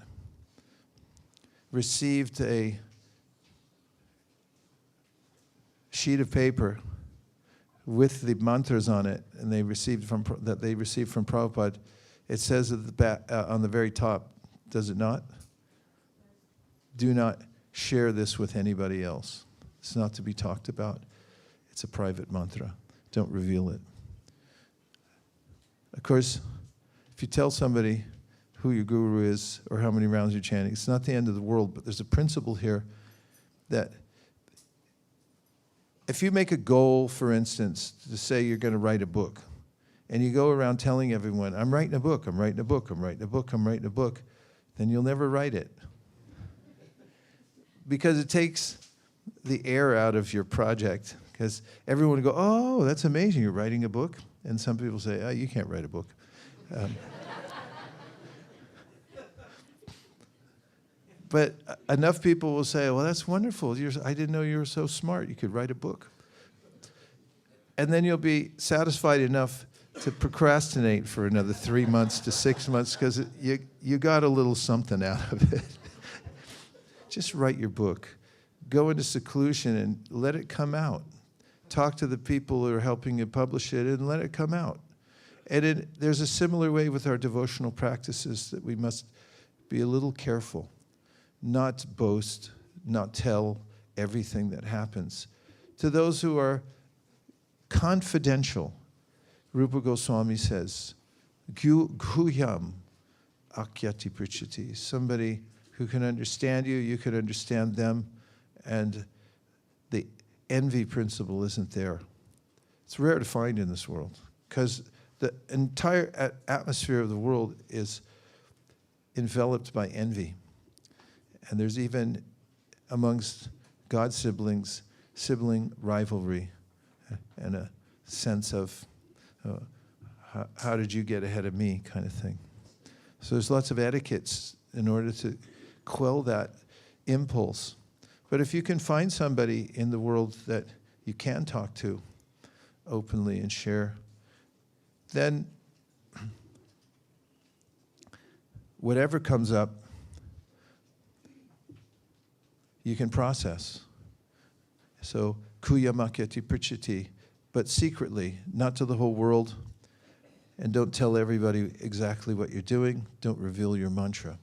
received a sheet of paper with the mantras on it, and they received from Prabhupada. It says at the back, on the very top, does it not? Do not share this with anybody else. It's not to be talked about. It's a private mantra. Don't reveal it. Of course, if you tell somebody who your guru is or how many rounds you're chanting, it's not the end of the world, but there's a principle here that if you make a goal, for instance, to say you're going to write a book, and you go around telling everyone, I'm writing a book, I'm writing a book, I'm writing a book, I'm writing a book, then you'll never write it. Because it takes the air out of your project, because everyone will go, oh, that's amazing, you're writing a book. And some people say, oh, you can't write a book. But enough people will say, well, that's wonderful. I didn't know you were so smart. You could write a book. And then you'll be satisfied enough to procrastinate for another 3 months to 6 months because you got a little something out of it. Just write your book. Go into seclusion and let it come out. Talk to the people who are helping you publish it and let it come out. And there's a similar way with our devotional practices that we must be a little careful, not boast, not tell everything that happens. To those who are confidential, Rupa Goswami says, Guyam Akyati Prichati, somebody who can understand you, you can understand them, and the envy principle isn't there. It's rare to find in this world because the entire atmosphere of the world is enveloped by envy. And there's even amongst God's siblings, sibling rivalry and a sense of how did you get ahead of me kind of thing. So there's lots of etiquettes in order to quell that impulse. But if you can find somebody in the world that you can talk to openly and share, then whatever comes up, you can process. So, kuyamakyati prichati, but secretly, not to the whole world, and don't tell everybody exactly what you're doing. Don't reveal your mantra.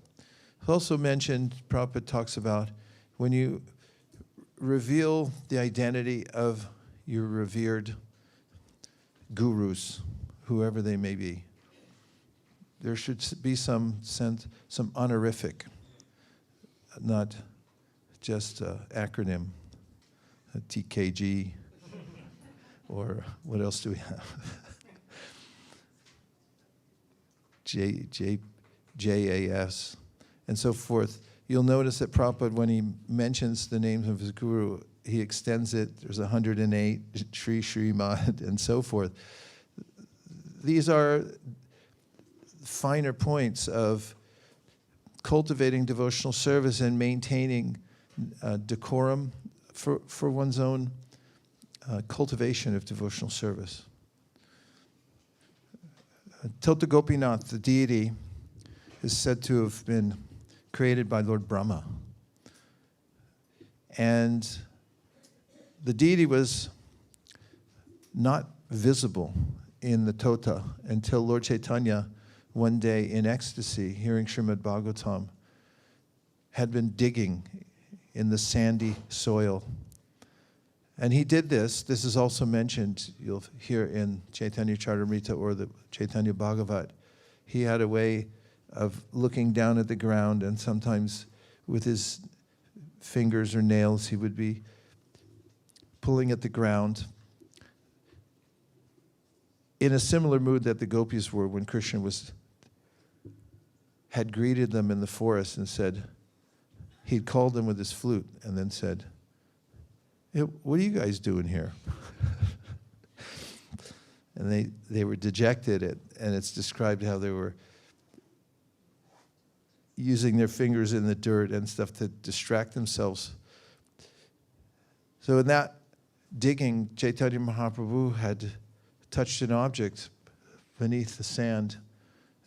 I've also mentioned, Prabhupada talks about when you reveal the identity of your revered gurus, whoever they may be, there should be some sense, some honorific, not just an acronym, a TKG, or what else do we have? JAS, and so forth. You'll notice that Prabhupada, when he mentions the names of his guru, he extends it. There's 108, Sri Srimad, and so forth. These are finer points of cultivating devotional service and maintaining decorum for one's own cultivation of devotional service. Tota Gopinath, the deity, is said to have been created by Lord Brahma. And the deity was not visible in the Tota until Lord Chaitanya, one day in ecstasy, hearing Srimad Bhagavatam, had been digging in the sandy soil. And he did this. This is also mentioned, you'll hear in Chaitanya Charitamrita or the Chaitanya Bhagavat. He had a way of looking down at the ground, and sometimes with his fingers or nails, he would be pulling at the ground in a similar mood that the gopis were when Krishna had greeted them in the forest and said, he'd called them with his flute and then said, hey, what are you guys doing here? And they were dejected, and it's described how they were using their fingers in the dirt and stuff to distract themselves. So in that digging, Chaitanya Mahaprabhu had touched an object beneath the sand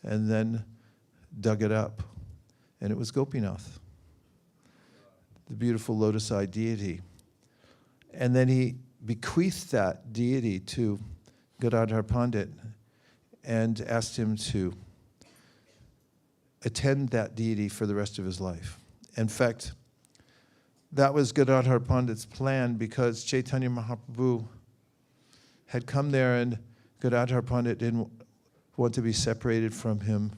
and then dug it up. And it was Gopinath, the beautiful lotus-eyed deity. And then he bequeathed that deity to Gadadhar Pandit and asked him to attend that deity for the rest of his life. In fact, that was Gadadhar Pandit's plan because Chaitanya Mahaprabhu had come there and Gadadhar Pandit didn't want to be separated from him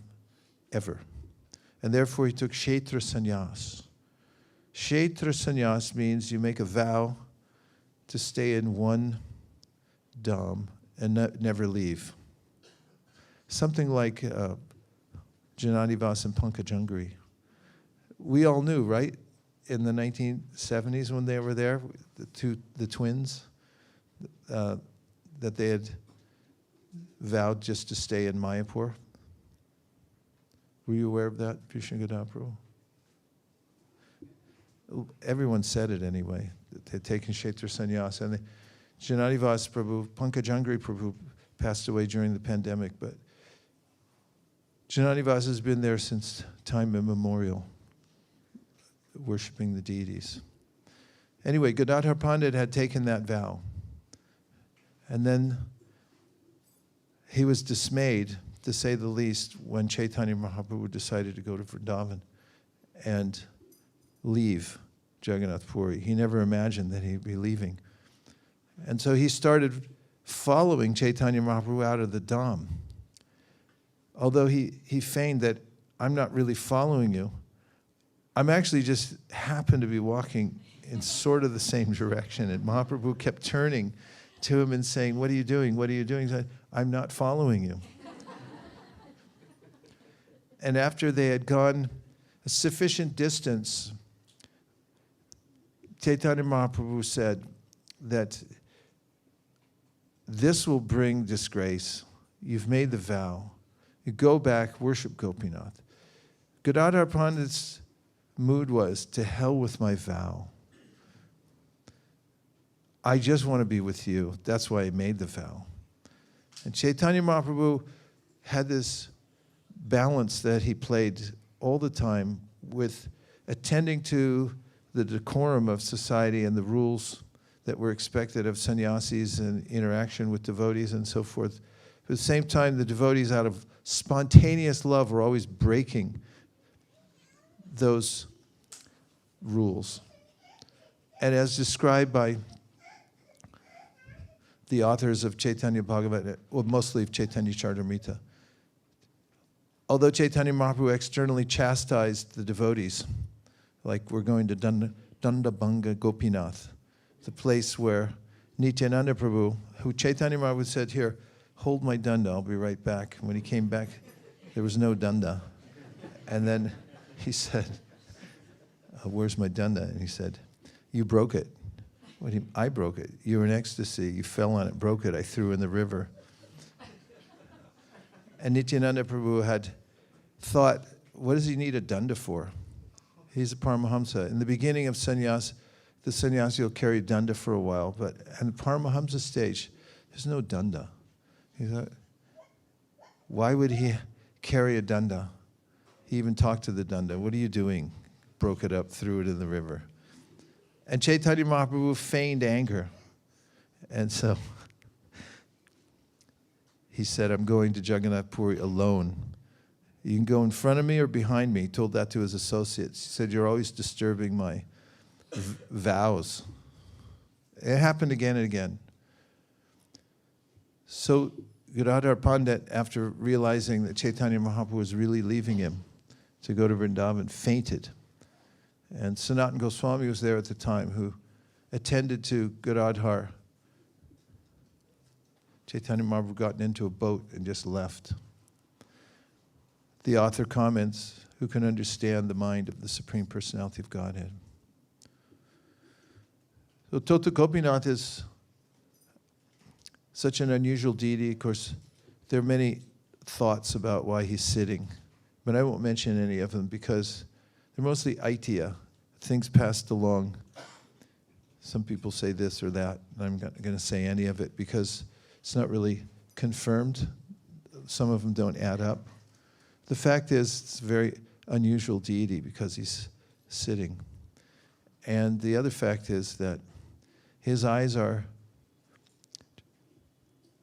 ever. And therefore he took Kshetra Sannyas. Kshetra Sannyas means you make a vow to stay in one dham and never leave. Something like Janadivas and Pankajangri. We all knew, right? In the 1970s when they were there, the twins, that they had vowed just to stay in Mayapur. Were you aware of that, Krishna Gadapro? Everyone said it anyway. They'd taken Kshetra Sannyas. And Janadivas Prabhu, Pankajangri Prabhu passed away during the pandemic, but Jananivas has been there since time immemorial, worshiping the deities. Anyway, Gadadhar Pandit had taken that vow. And then he was dismayed, to say the least, when Chaitanya Mahaprabhu decided to go to Vrindavan and leave Jagannath Puri. He never imagined that he'd be leaving. And so he started following Chaitanya Mahaprabhu out of the Dham. Although he feigned that, I'm not really following you. I'm actually just happened to be walking in sort of the same direction. And Mahaprabhu kept turning to him and saying, what are you doing? What are you doing? He said, I'm not following you. And after they had gone a sufficient distance, Chaitanya Mahaprabhu said that this will bring disgrace. You've made the vow. You go back, worship Gopinath. Gadadhar Pandit's mood was, to hell with my vow. I just want to be with you. That's why I made the vow. And Chaitanya Mahaprabhu had this balance that he played all the time with attending to the decorum of society and the rules that were expected of sannyasis and interaction with devotees and so forth. At the same time, the devotees, out of spontaneous love, were always breaking those rules. And as described by the authors of Chaitanya Bhagavat, well, mostly of Chaitanya Charitamrita, although Chaitanya Mahaprabhu externally chastised the devotees, like we're going to Dandabanga Gopinath, the place where Nityananda Prabhu, who Chaitanya Mahaprabhu said, here, hold my danda, I'll be right back. When he came back, there was no danda. And then he said, where's my danda? And he said, you broke it. What do you, I broke it. You were in ecstasy. You fell on it, broke it. I threw in the river. And Nityananda Prabhu had thought, what does he need a danda for? He's a Paramahamsa. In the beginning of sannyas, the sannyasi will carry danda for a while, but at the Paramahamsa stage, there's no danda. He thought, why would he carry a danda? He even talked to the danda. What are you doing? Broke it up, threw it in the river. And Chaitanya Mahaprabhu feigned anger. And so he said, I'm going to Jagannath Puri alone. You can go in front of me or behind me. He told that to his associates. He said, you're always disturbing my vows. It happened again and again. So Gadadhar Pandit, after realizing that Chaitanya Mahaprabhu was really leaving him to go to Vrindavan, fainted. And Sanatana Goswami was there at the time, who attended to Gadadhar. Chaitanya Mahaprabhu got into a boat and just left. The author comments, who can understand the mind of the Supreme Personality of Godhead? So Tota Gopinath is such an unusual deity. Of course, there are many thoughts about why he's sitting, but I won't mention any of them because they're mostly aitya, things passed along. Some people say this or that, and I'm not going to say any of it because it's not really confirmed. Some of them don't add up. The fact is, it's a very unusual deity because he's sitting. And the other fact is that his eyes are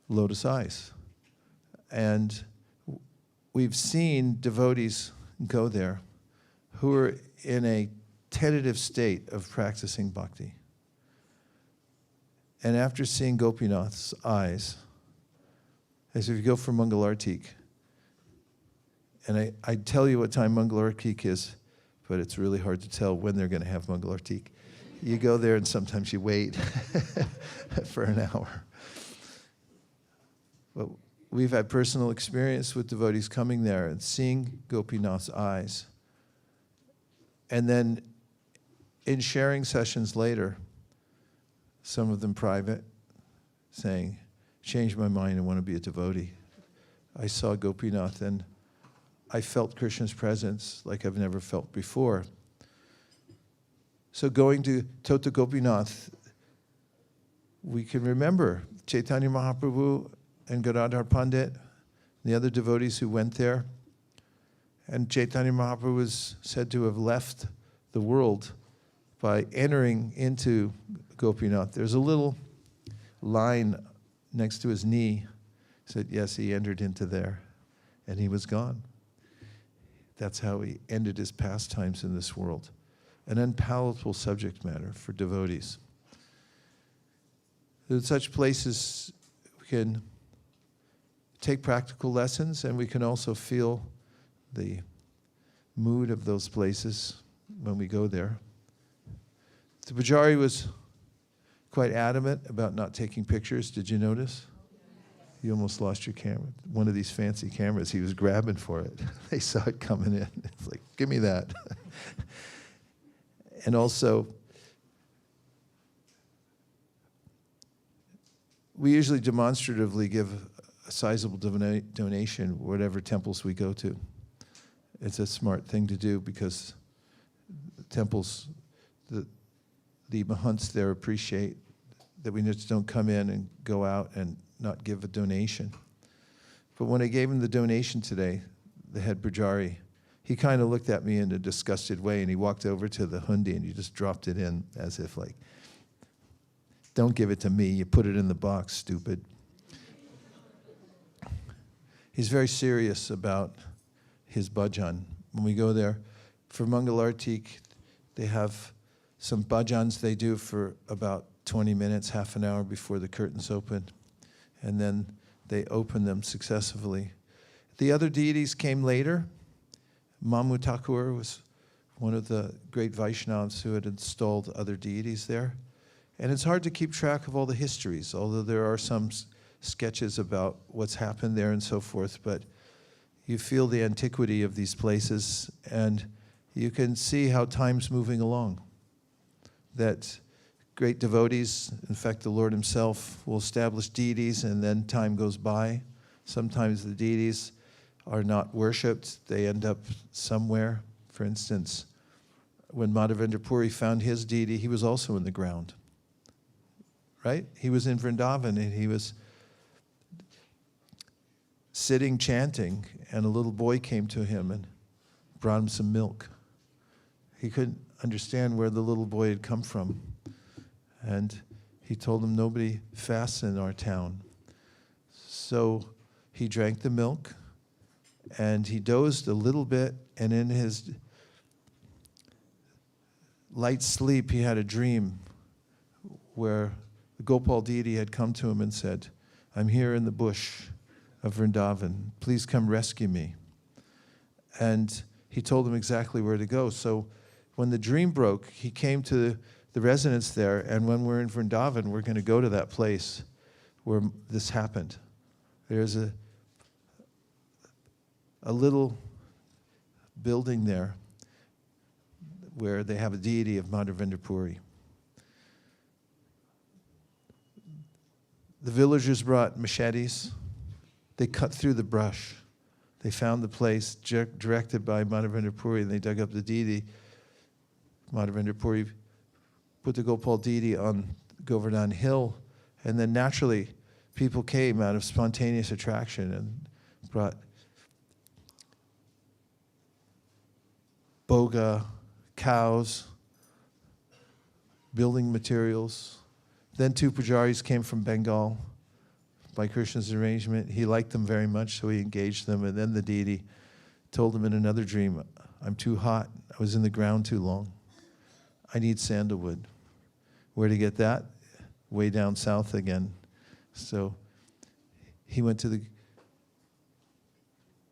lotus eyes. And we've seen devotees go there who are in a tentative state of practicing bhakti. And after seeing Gopinath's eyes, as if you go for Mangalartik, and I tell you what time Mangalartik is, but it's really hard to tell when they're going to have Mangalartik. You go there and sometimes you wait for an hour. But we've had personal experience with devotees coming there and seeing Gopinath's eyes. And then in sharing sessions later, some of them private, saying, changed my mind, I want to be a devotee. I saw Gopinath and I felt Krishna's presence like I've never felt before. So going to Tota Gopinath, we can remember Chaitanya Mahaprabhu and Gadadhar Pandit, the other devotees who went there. And Chaitanya Mahaprabhu was said to have left the world by entering into Gopinath. There's a little line next to his knee. Said, yes, he entered into there, and he was gone. That's how he ended his pastimes in this world. An unpalatable subject matter for devotees. In such places, we can take practical lessons, and we can also feel the mood of those places when we go there. The Pujari was quite adamant about not taking pictures. Did you notice? You almost lost your camera. One of these fancy cameras, he was grabbing for it. They saw it coming in. It's like, give me that. And also, we usually demonstratively give a sizable donation, whatever temples we go to. It's a smart thing to do because temples, the mahants there appreciate that we just don't come in and go out and not give a donation. But when I gave him the donation today, the head Pujari, he kind of looked at me in a disgusted way, and he walked over to the hundi and he just dropped it in as if like, don't give it to me, you put it in the box, stupid. He's very serious about his bhajan. When we go there, for Mangalartik, they have some bhajans they do for about 20 minutes, half an hour before the curtains open, and then they open them successively. The other deities came later. Mamu Thakur was one of the great Vaishnavas who had installed other deities there. And it's hard to keep track of all the histories, although there are some sketches about what's happened there and so forth, but you feel the antiquity of these places, and you can see how time's moving along. That great devotees, in fact, the Lord himself will establish deities, and then time goes by. Sometimes the deities are not worshipped. They end up somewhere. For instance, when Madhavendra Puri found his deity, he was also in the ground. Right? He was in Vrindavan, and he was sitting chanting, and a little boy came to him and brought him some milk. He couldn't understand where the little boy had come from. And he told him, nobody fasts in our town. So he drank the milk, and he dozed a little bit, and in his light sleep, he had a dream where the Gopal deity had come to him and said, I'm here in the bush of Vrindavan. Please come rescue me. And he told him exactly where to go. So when the dream broke, he came to the residence there, and when we're in Vrindavan, we're going to go to that place where this happened. There's a little building there where they have a deity of Madhavendra Puri. The villagers brought machetes. They cut through the brush. They found the place directed by Madhavendra Puri, and they dug up the deity. Madhavendra Puri put the Gopal deity on Govardhan Hill, and then naturally people came out of spontaneous attraction and brought boga, cows, building materials. Then 2 pujaris came from Bengal by Krishna's arrangement. He liked them very much, so he engaged them, and then the deity told him in another dream, I'm too hot, I was in the ground too long. I need sandalwood. Where to get that? Way down south again. So he went to the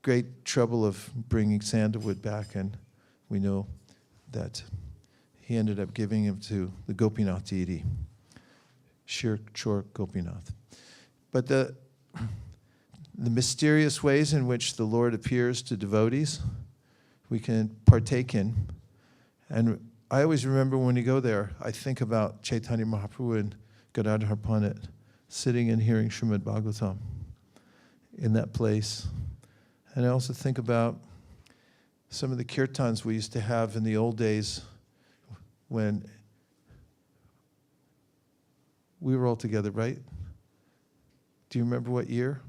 great trouble of bringing sandalwood back, and we know that he ended up giving him to the Gopinath deity, Shir Chor Gopinath. But the mysterious ways in which the Lord appears to devotees, we can partake in. And I always remember when you go there, I think about Chaitanya Mahaprabhu and Gadadhar Pandit sitting and hearing Srimad Bhagavatam in that place. And I also think about some of the kirtans we used to have in the old days when we were all together, right? Do you remember what year?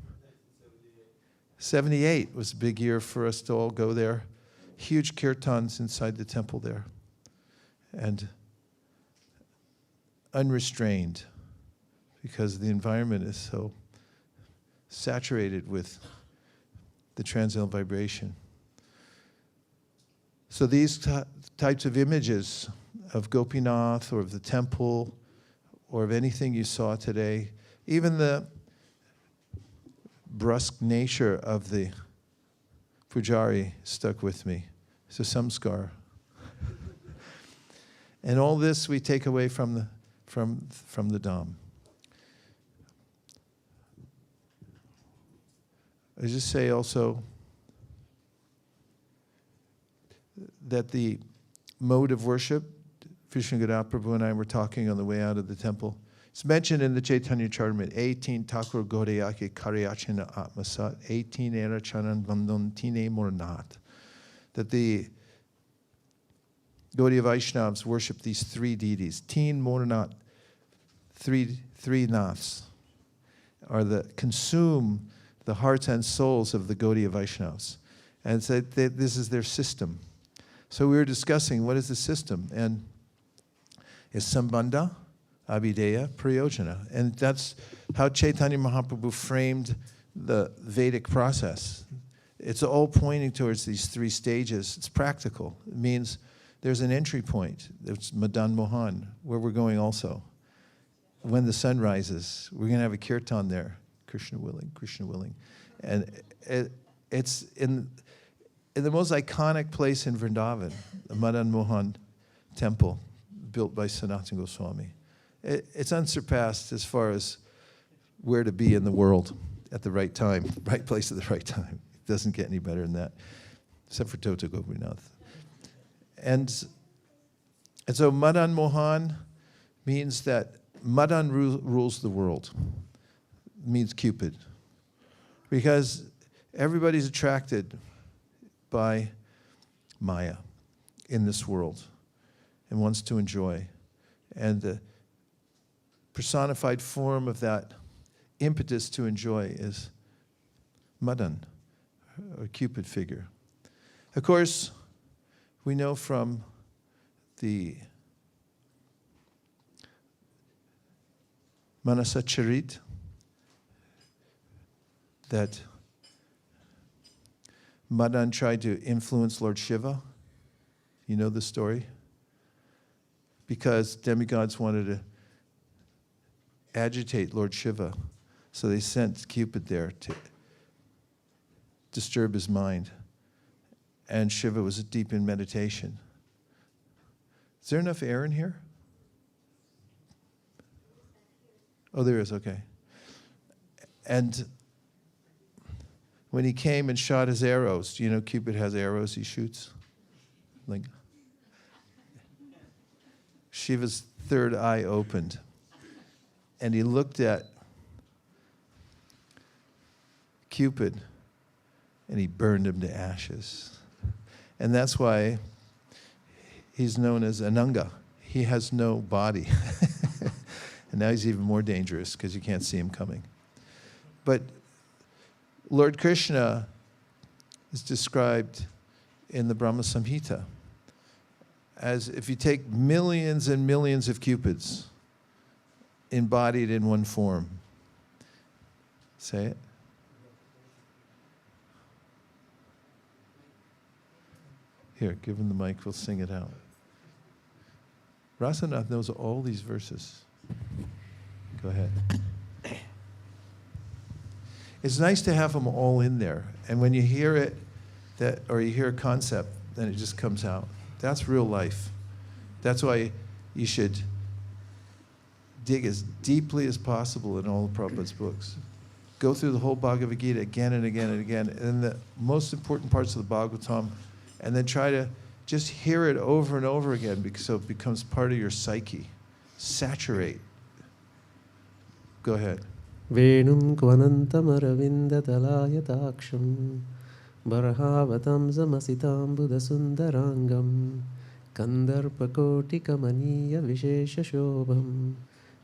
78 was a big year for us to all go there. Huge kirtans inside the temple there. And unrestrained, because the environment is so saturated with the transcendental vibration. So these types of images of Gopinath or of the temple or of anything you saw today, even the brusque nature of the pujari stuck with me. It's a samskar. And all this we take away from the Dham. I just say also that the mode of worship, Vishnugoda Prabhu and I were talking on the way out of the temple. It's mentioned in the Chaitanya Charitamrita, 18 Thakur Godeyake Karyachina Atmasat, 18 Era Charan Vandon Tine Mornat. That the Gaudiya Vaishnavas worship these three deities. Teen Mornat, three naths, are consume the hearts and souls of the Gaudiya Vaishnavas. And so this is their system. So we were discussing what is the system, and it's Sambandha, Abhideya, Prayojana. And that's how Chaitanya Mahaprabhu framed the Vedic process. It's all pointing towards these three stages. It's practical. It means there's an entry point. It's Madan Mohan, where we're going also. When the sun rises, we're going to have a kirtan there. Krishna willing, Krishna willing. And it's in the most iconic place in Vrindavan, the Madan Mohan temple, built by Sanatana Goswami. It's unsurpassed as far as where to be in the world at the right time, right place at the right time. It doesn't get any better than that, except for Tota Gopinath. And so Madan Mohan means that Madan rules the world. It means Cupid. Because everybody's attracted by Maya in this world and wants to enjoy. And the personified form of that impetus to enjoy is Madan, or Cupid figure. Of course, we know from the Manasa Charit that Madan tried to influence Lord Shiva. You know the story? Because demigods wanted to agitate Lord Shiva, so they sent Cupid there to disturb his mind. And Shiva was deep in meditation. Is there enough air in here? Oh, there is, okay. And when he came and shot his arrows, you know Cupid has arrows he shoots? Like, Shiva's third eye opened, and he looked at Cupid, and he burned him to ashes. And that's why he's known as Ananga. He has no body. And now he's even more dangerous because you can't see him coming. But Lord Krishna is described in the Brahma Samhita as if you take millions and millions of Cupids embodied in one form. Say it. Here, give him the mic, we'll sing it out. Rasanath knows all these verses. Go ahead. It's nice to have them all in there. And when you hear it, or you hear a concept, then it just comes out. That's real life. That's why you should dig as deeply as possible in all of Prabhupada's books. Go through the whole Bhagavad Gita again and again and again, and the most important parts of the Bhagavatam, and then try to just hear it over and over again, because so it becomes part of your psyche. Saturate. Go ahead. Venum kvanantamaravindatalaya Barhavatam zamasitam buddhasundarangam Kandarpakotikamaniya vishesha shobham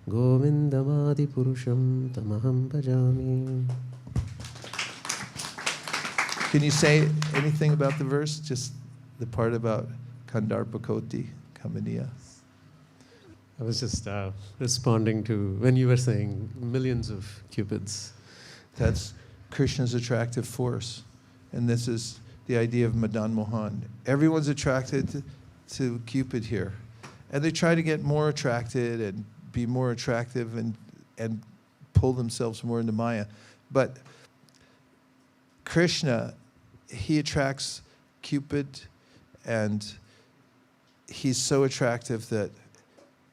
Govindamadi Purusham Tamaham Bhajami. Can you say anything about the verse? Just the part about Kandarpakoti, Kamaniya? I was just responding to when you were saying millions of cupids. That's Krishna's attractive force. And this is the idea of Madan Mohan. Everyone's attracted to Cupid here. And they try to get more attracted and be more attractive and pull themselves more into Maya. But Krishna, he attracts Cupid, and he's so attractive that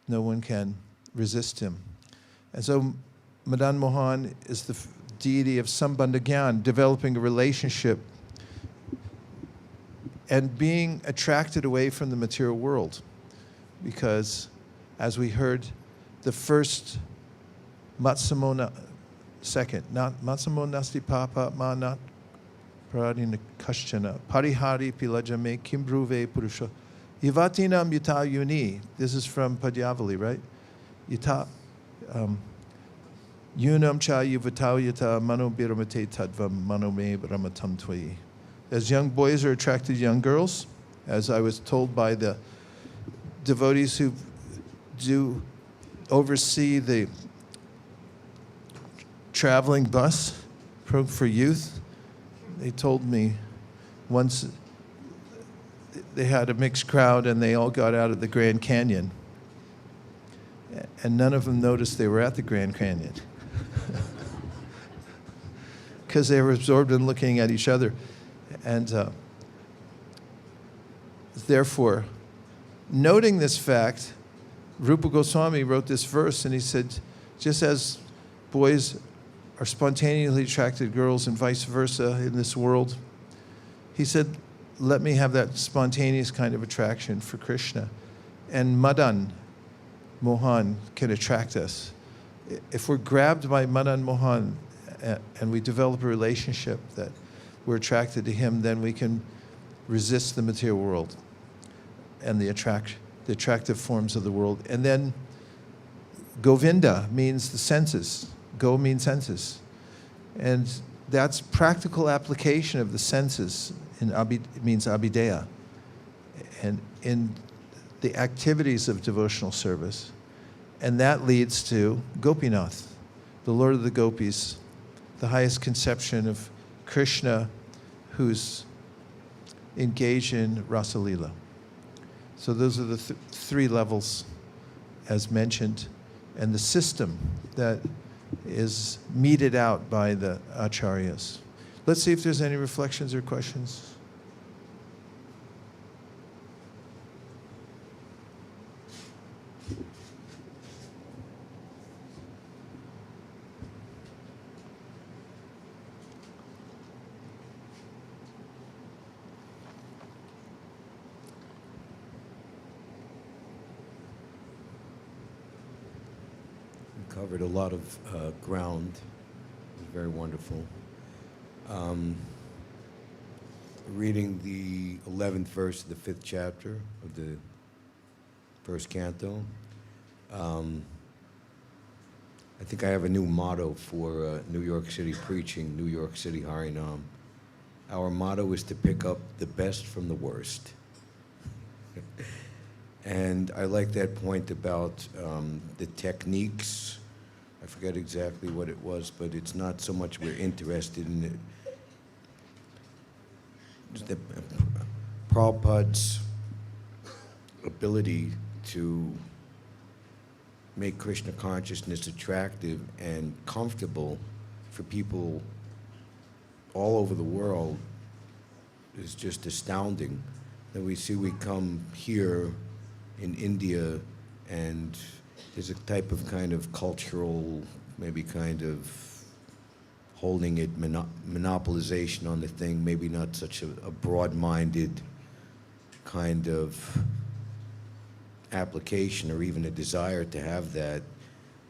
no one can resist him. And so Madan Mohan is the deity of Sambandha Gyan, developing a relationship and being attracted away from the material world. Because, as we heard, the first Matsamona, second, not Matsamo Nasti Papa Ma Nat Pradina Kashchana, Parihari Pilajame Kimbruve Purusha, Yavatinam Yata Yuni. This is from Padyavali, right? Yata. Yunam cha yuvatau yata mano biramate tadvam mano me brahmatam tvayi. As young boys are attracted to young girls, as I was told by the devotees who do oversee the traveling bus for youth, they told me once they had a mixed crowd and they all got out of the Grand Canyon, and none of them noticed they were at the Grand Canyon because they were absorbed in looking at each other. And therefore, noting this fact, Rupa Goswami wrote this verse, and he said, just as boys are spontaneously attracted to girls and vice versa in this world, he said, let me have that spontaneous kind of attraction for Krishna. And Madan Mohan can attract us. If we're grabbed by Madan Mohan and we develop a relationship that we're attracted to him, then we can resist the material world and the attractive forms of the world. And then Govinda means the senses. Go means senses. And that's practical application of the senses. It means abhideya. And in the activities of devotional service. And that leads to Gopinath, the Lord of the Gopis, the highest conception of Krishna who's engaged in Rasa Lila. So those are the three levels as mentioned, and the system that is meted out by the acharyas. Let's see if there's any reflections or questions. Covered a lot of ground. It was very wonderful. Reading the 11th verse of the 5th chapter of the first canto. I think I have a new motto for New York City preaching, New York City Harinam. Our motto is to pick up the best from the worst. And I like that point about the techniques. I forget exactly what it was, but it's not so much we're interested in it. The Prabhupada's ability to make Krishna consciousness attractive and comfortable for people all over the world is just astounding. That we see we come here in India, and there's a type of kind of cultural, maybe kind of holding it, monopolization on the thing, maybe not such a broad-minded kind of application or even a desire to have that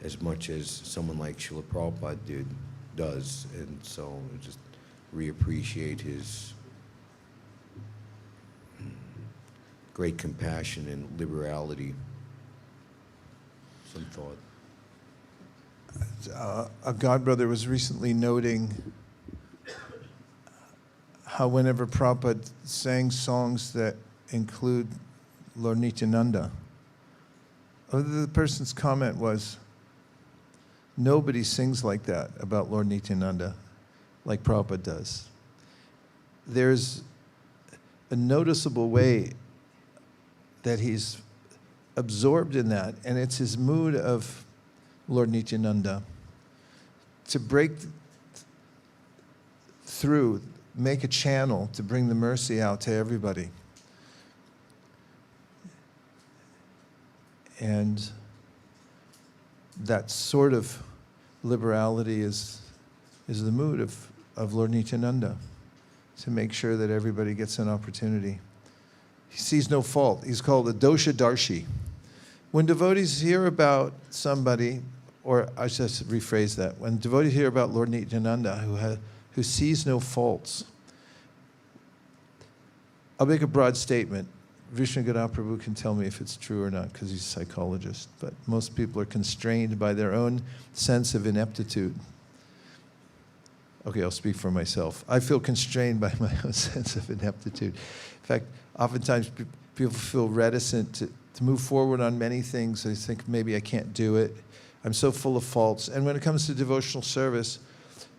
as much as someone like Srila Prabhupada does. And so I just reappreciate his great compassion and liberality. Some thought. a godbrother was recently noting how whenever Prabhupada sang songs that include Lord Nityananda, the person's comment was, nobody sings like that about Lord Nityananda like Prabhupada does. There's a noticeable way that he's absorbed in that, and it's his mood of Lord Nityananda to break through, make a channel to bring the mercy out to everybody. And that sort of liberality is the mood of Lord Nityananda, to make sure that everybody gets an opportunity. He sees no fault. He's called a dosha darshi. When devotees hear about somebody, or I should rephrase that, when devotees hear about Lord Nityananda who sees no faults, I'll make a broad statement. Vishnu Gadal Prabhu can tell me if it's true or not, because he's a psychologist, but most people are constrained by their own sense of ineptitude. Okay, I'll speak for myself. I feel constrained by my own sense of ineptitude. In fact, oftentimes people feel reticent to move forward on many things. They think maybe I can't do it. I'm so full of faults. And when it comes to devotional service,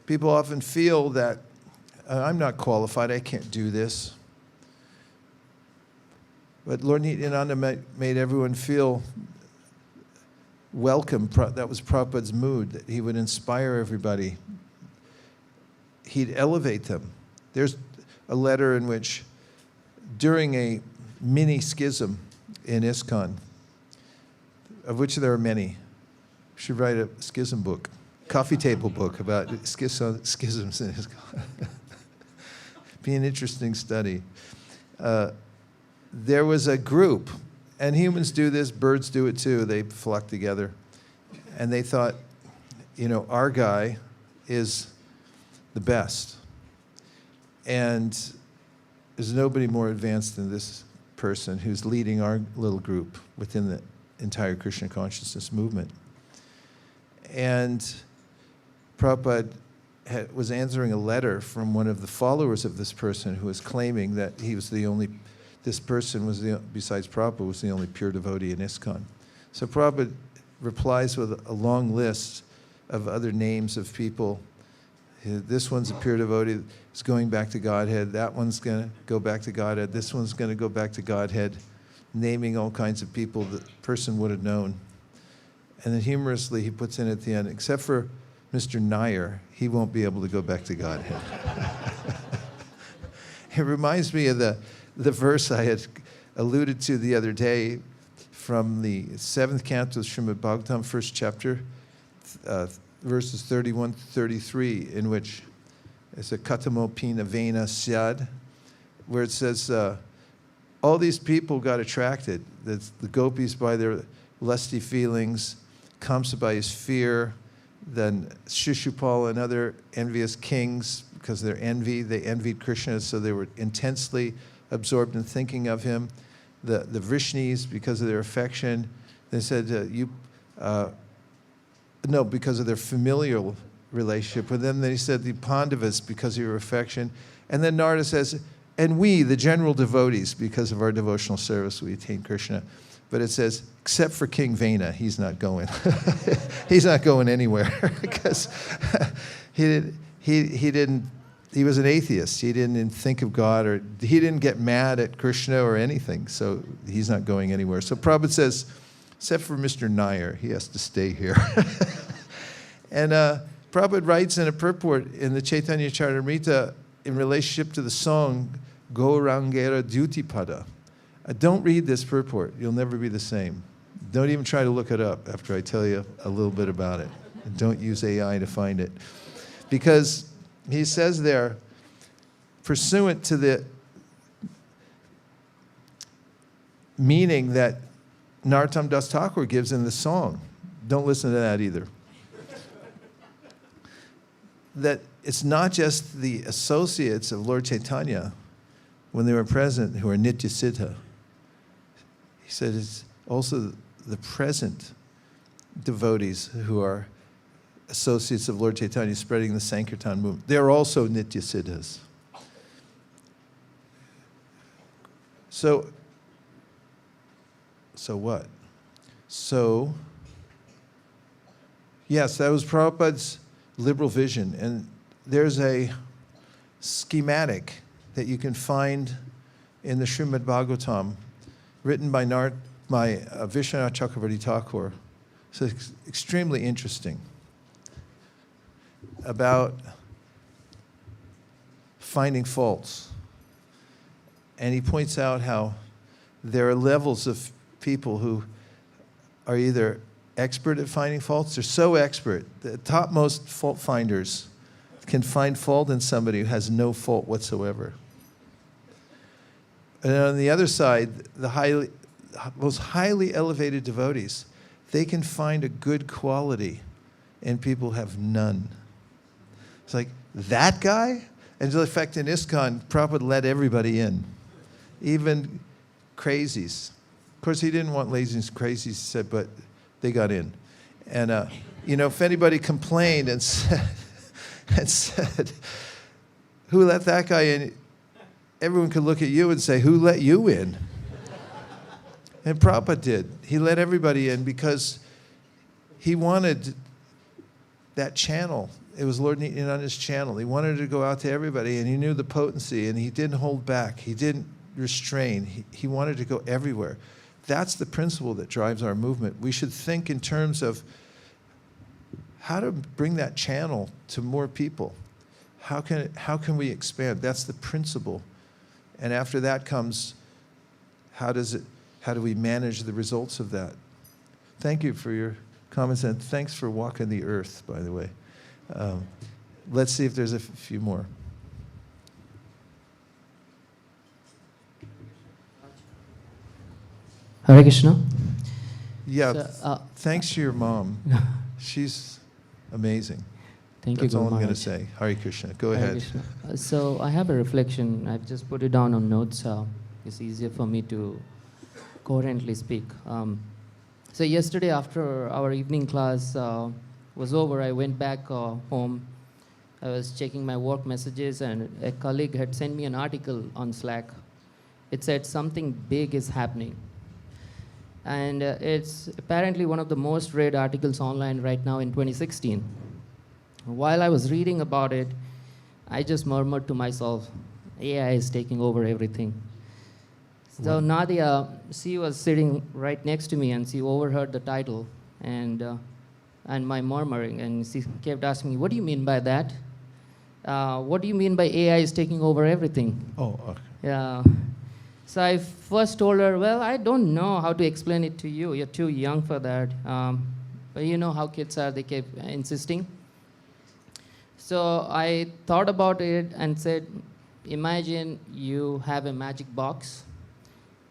people often feel that I'm not qualified, I can't do this. But Lord Nityananda made everyone feel welcome. That was Prabhupada's mood, that he would inspire everybody. He'd elevate them. There's a letter in which, during a mini schism in ISKCON, of which there are many, we should write a schism book, coffee table book about schisms in ISKCON. Be an interesting study. There was a group, and humans do this, birds do it too, they flock together. And they thought, our guy is the best. And there's nobody more advanced than this person who's leading our little group within the entire Krishna consciousness movement. And Prabhupada was answering a letter from one of the followers of this person who was claiming that he was the only, this person was besides Prabhupada, was the only pure devotee in ISKCON. So Prabhupada replies with a long list of other names of people. This one's a pure devotee, it's going back to Godhead. That one's going to go back to Godhead. This one's going to go back to Godhead, naming all kinds of people that the person would have known. And then humorously, he puts in at the end, except for Mr. Nair, he won't be able to go back to Godhead. It reminds me of the verse I had alluded to the other day from the 7th canto of Srimad Bhagavatam, 1st chapter, verses 31 to 33, in which it's a katamo pina vena syad, where it says, all these people got attracted, the gopis by their lusty feelings, Kamsa by his fear, then Shishupal and other envious kings, because of their envy, they envied Krishna, so they were intensely absorbed in thinking of him. The Vrishnis, because of their affection, they said, no, because of their familial relationship with them. Then he said the Pandavas, because of your affection. And then Narada says, and we, the general devotees, because of our devotional service, we attain Krishna. But it says, except for King Vena, he's not going. He's not going anywhere because he was an atheist. He didn't think of God, or he didn't get mad at Krishna or anything. So he's not going anywhere. So Prabhupada says, except for Mr. Nair, he has to stay here. And Prabhupada writes in a purport in the Chaitanya Charitamrita in relationship to the song Gaurangera Dutipada. Don't read this purport. You'll never be the same. Don't even try to look it up after I tell you a little bit about it. And don't use AI to find it. Because he says there, pursuant to the meaning that Narottam Das Thakur gives in the song. Don't listen to that either. That it's not just the associates of Lord Chaitanya when they were present who are Nitya Siddha. He said it's also the present devotees who are associates of Lord Chaitanya spreading the Sankirtan movement. They're also Nitya Siddhas. So what? So, yes, that was Prabhupada's liberal vision. And there's a schematic that you can find in the Srimad Bhagavatam, written by Vishwanath Chakravarti Thakur. So it's extremely interesting about finding faults. And he points out how there are levels of people who are either expert at finding faults, they're so expert, the topmost fault finders can find fault in somebody who has no fault whatsoever. And on the other side, the most highly elevated devotees, they can find a good quality in people who have none. It's like, that guy? And in fact, in ISKCON, Prabhupada let everybody in, even crazies. Of course, he didn't want laziness crazies, he said, but they got in. And, if anybody complained and said, who let that guy in? Everyone could look at you and say, who let you in? And Prabhupada did. He let everybody in because he wanted that channel. It was Lord Nityananda's channel. He wanted to go out to everybody, and he knew the potency, and he didn't hold back. He didn't restrain. He wanted to go everywhere. That's the principle that drives our movement. We should think in terms of how to bring that channel to more people. How can we expand? That's the principle. And after that comes, how do we manage the results of that? Thank you for your comments, and thanks for walking the earth, by the way. Let's see if there's a few more. Hare Krishna. Yeah, So, thanks to your mom. She's amazing. Thank That's you, all Guru I'm going to Maharaj. say. Hare Krishna. Go Hare ahead. Krishna. So I have a reflection. I've just put it down on notes. It's easier for me to coherently speak. So yesterday, after our evening class was over, I went back home. I was checking my work messages, and a colleague had sent me an article on Slack. It said something big is happening. And it's apparently one of the most read articles online right now in 2016. While I was reading about it, I just murmured to myself, AI is taking over everything. So Nadia, she was sitting right next to me, and she overheard the title and my murmuring, and she kept asking me, what do you mean by that? What do you mean by AI is taking over everything? Oh, okay. Yeah. So I first told her, well, I don't know how to explain it to you. You're too young for that. But you know how kids are, they kept insisting. So I thought about it and said, imagine you have a magic box,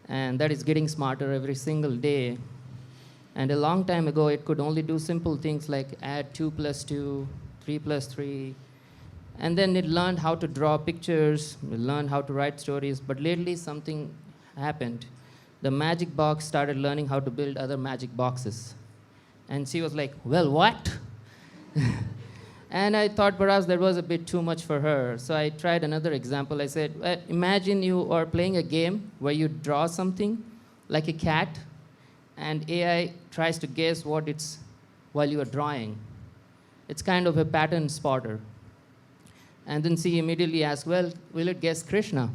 and that is getting smarter every single day. And a long time ago, it could only do simple things like add 2 plus 2, 3 plus 3. And then it learned how to draw pictures, it learned how to write stories. But lately, something happened. The magic box started learning how to build other magic boxes. And she was like, well, what? And I thought perhaps that was a bit too much for her. So I tried another example. I said, well, imagine you are playing a game where you draw something like a cat, and AI tries to guess what it's while you are drawing. It's kind of a pattern spotter. And then she immediately asked, well, will it guess Krishna?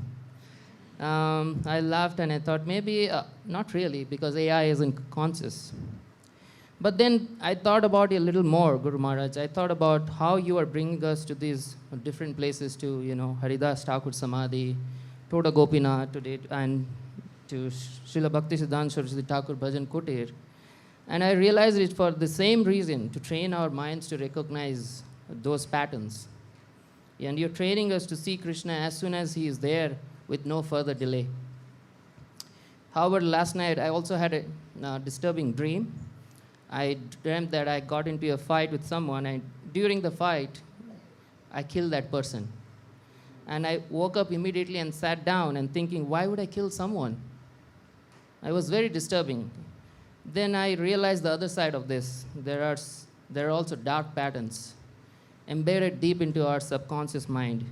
I laughed and I thought, maybe not really, because AI isn't conscious. But then I thought about it a little more, Guru Maharaj. I thought about how you are bringing us to these different places, to Haridas Thakur Samadhi, Toda Gopinath today, and to Srila Bhakti Siddhanta Saraswati Thakur Bhajan Kutir. And I realized it for the same reason, to train our minds to recognize those patterns. And you're training us to see Krishna as soon as he is there with no further delay. However, last night I also had a disturbing dream. I dreamt that I got into a fight with someone, and during the fight, I killed that person. And I woke up immediately and sat down and thinking, why would I kill someone? It was very disturbing. Then I realized the other side of this. There are there are also dark patterns embedded deep into our subconscious mind.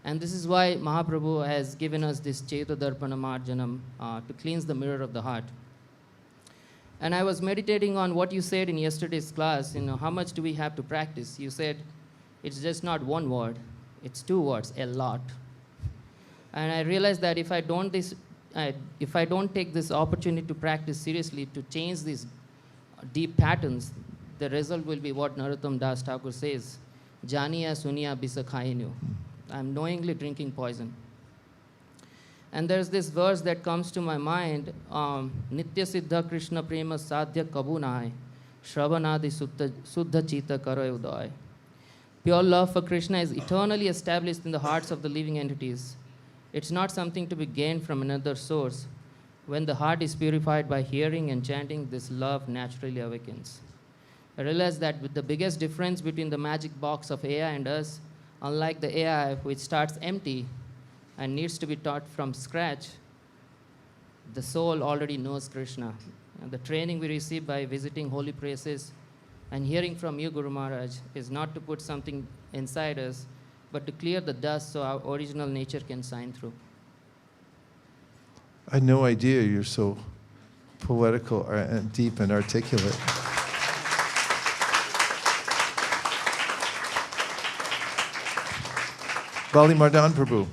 And this is why Mahaprabhu has given us this Cheta Darpana Marjanam to cleanse the mirror of the heart. And I was meditating on what you said in yesterday's class, how much do we have to practice? You said it's just not one word, it's 2 words, a lot. And I realized that if I don't take this opportunity to practice seriously, to change these deep patterns, the result will be what Narottam Das Thakur says, Janiya Suniya Bisa Khainu. I'm knowingly drinking poison. And there's this verse that comes to my mind, Nitya Siddha Krishna Prema Sadhya Kabunai, Shravanadi Suddha Chita Kara Udai. Pure love for Krishna is eternally established in the hearts of the living entities. It's not something to be gained from another source. When the heart is purified by hearing and chanting, this love naturally awakens. I realized that with the biggest difference between the magic box of AI and us, unlike the AI which starts empty and needs to be taught from scratch, the soul already knows Krishna. And the training we receive by visiting holy places and hearing from you, Guru Maharaj, is not to put something inside us, but to clear the dust so our original nature can shine through. I had no idea you're so poetical and deep and articulate. Bali Mardan Prabhu.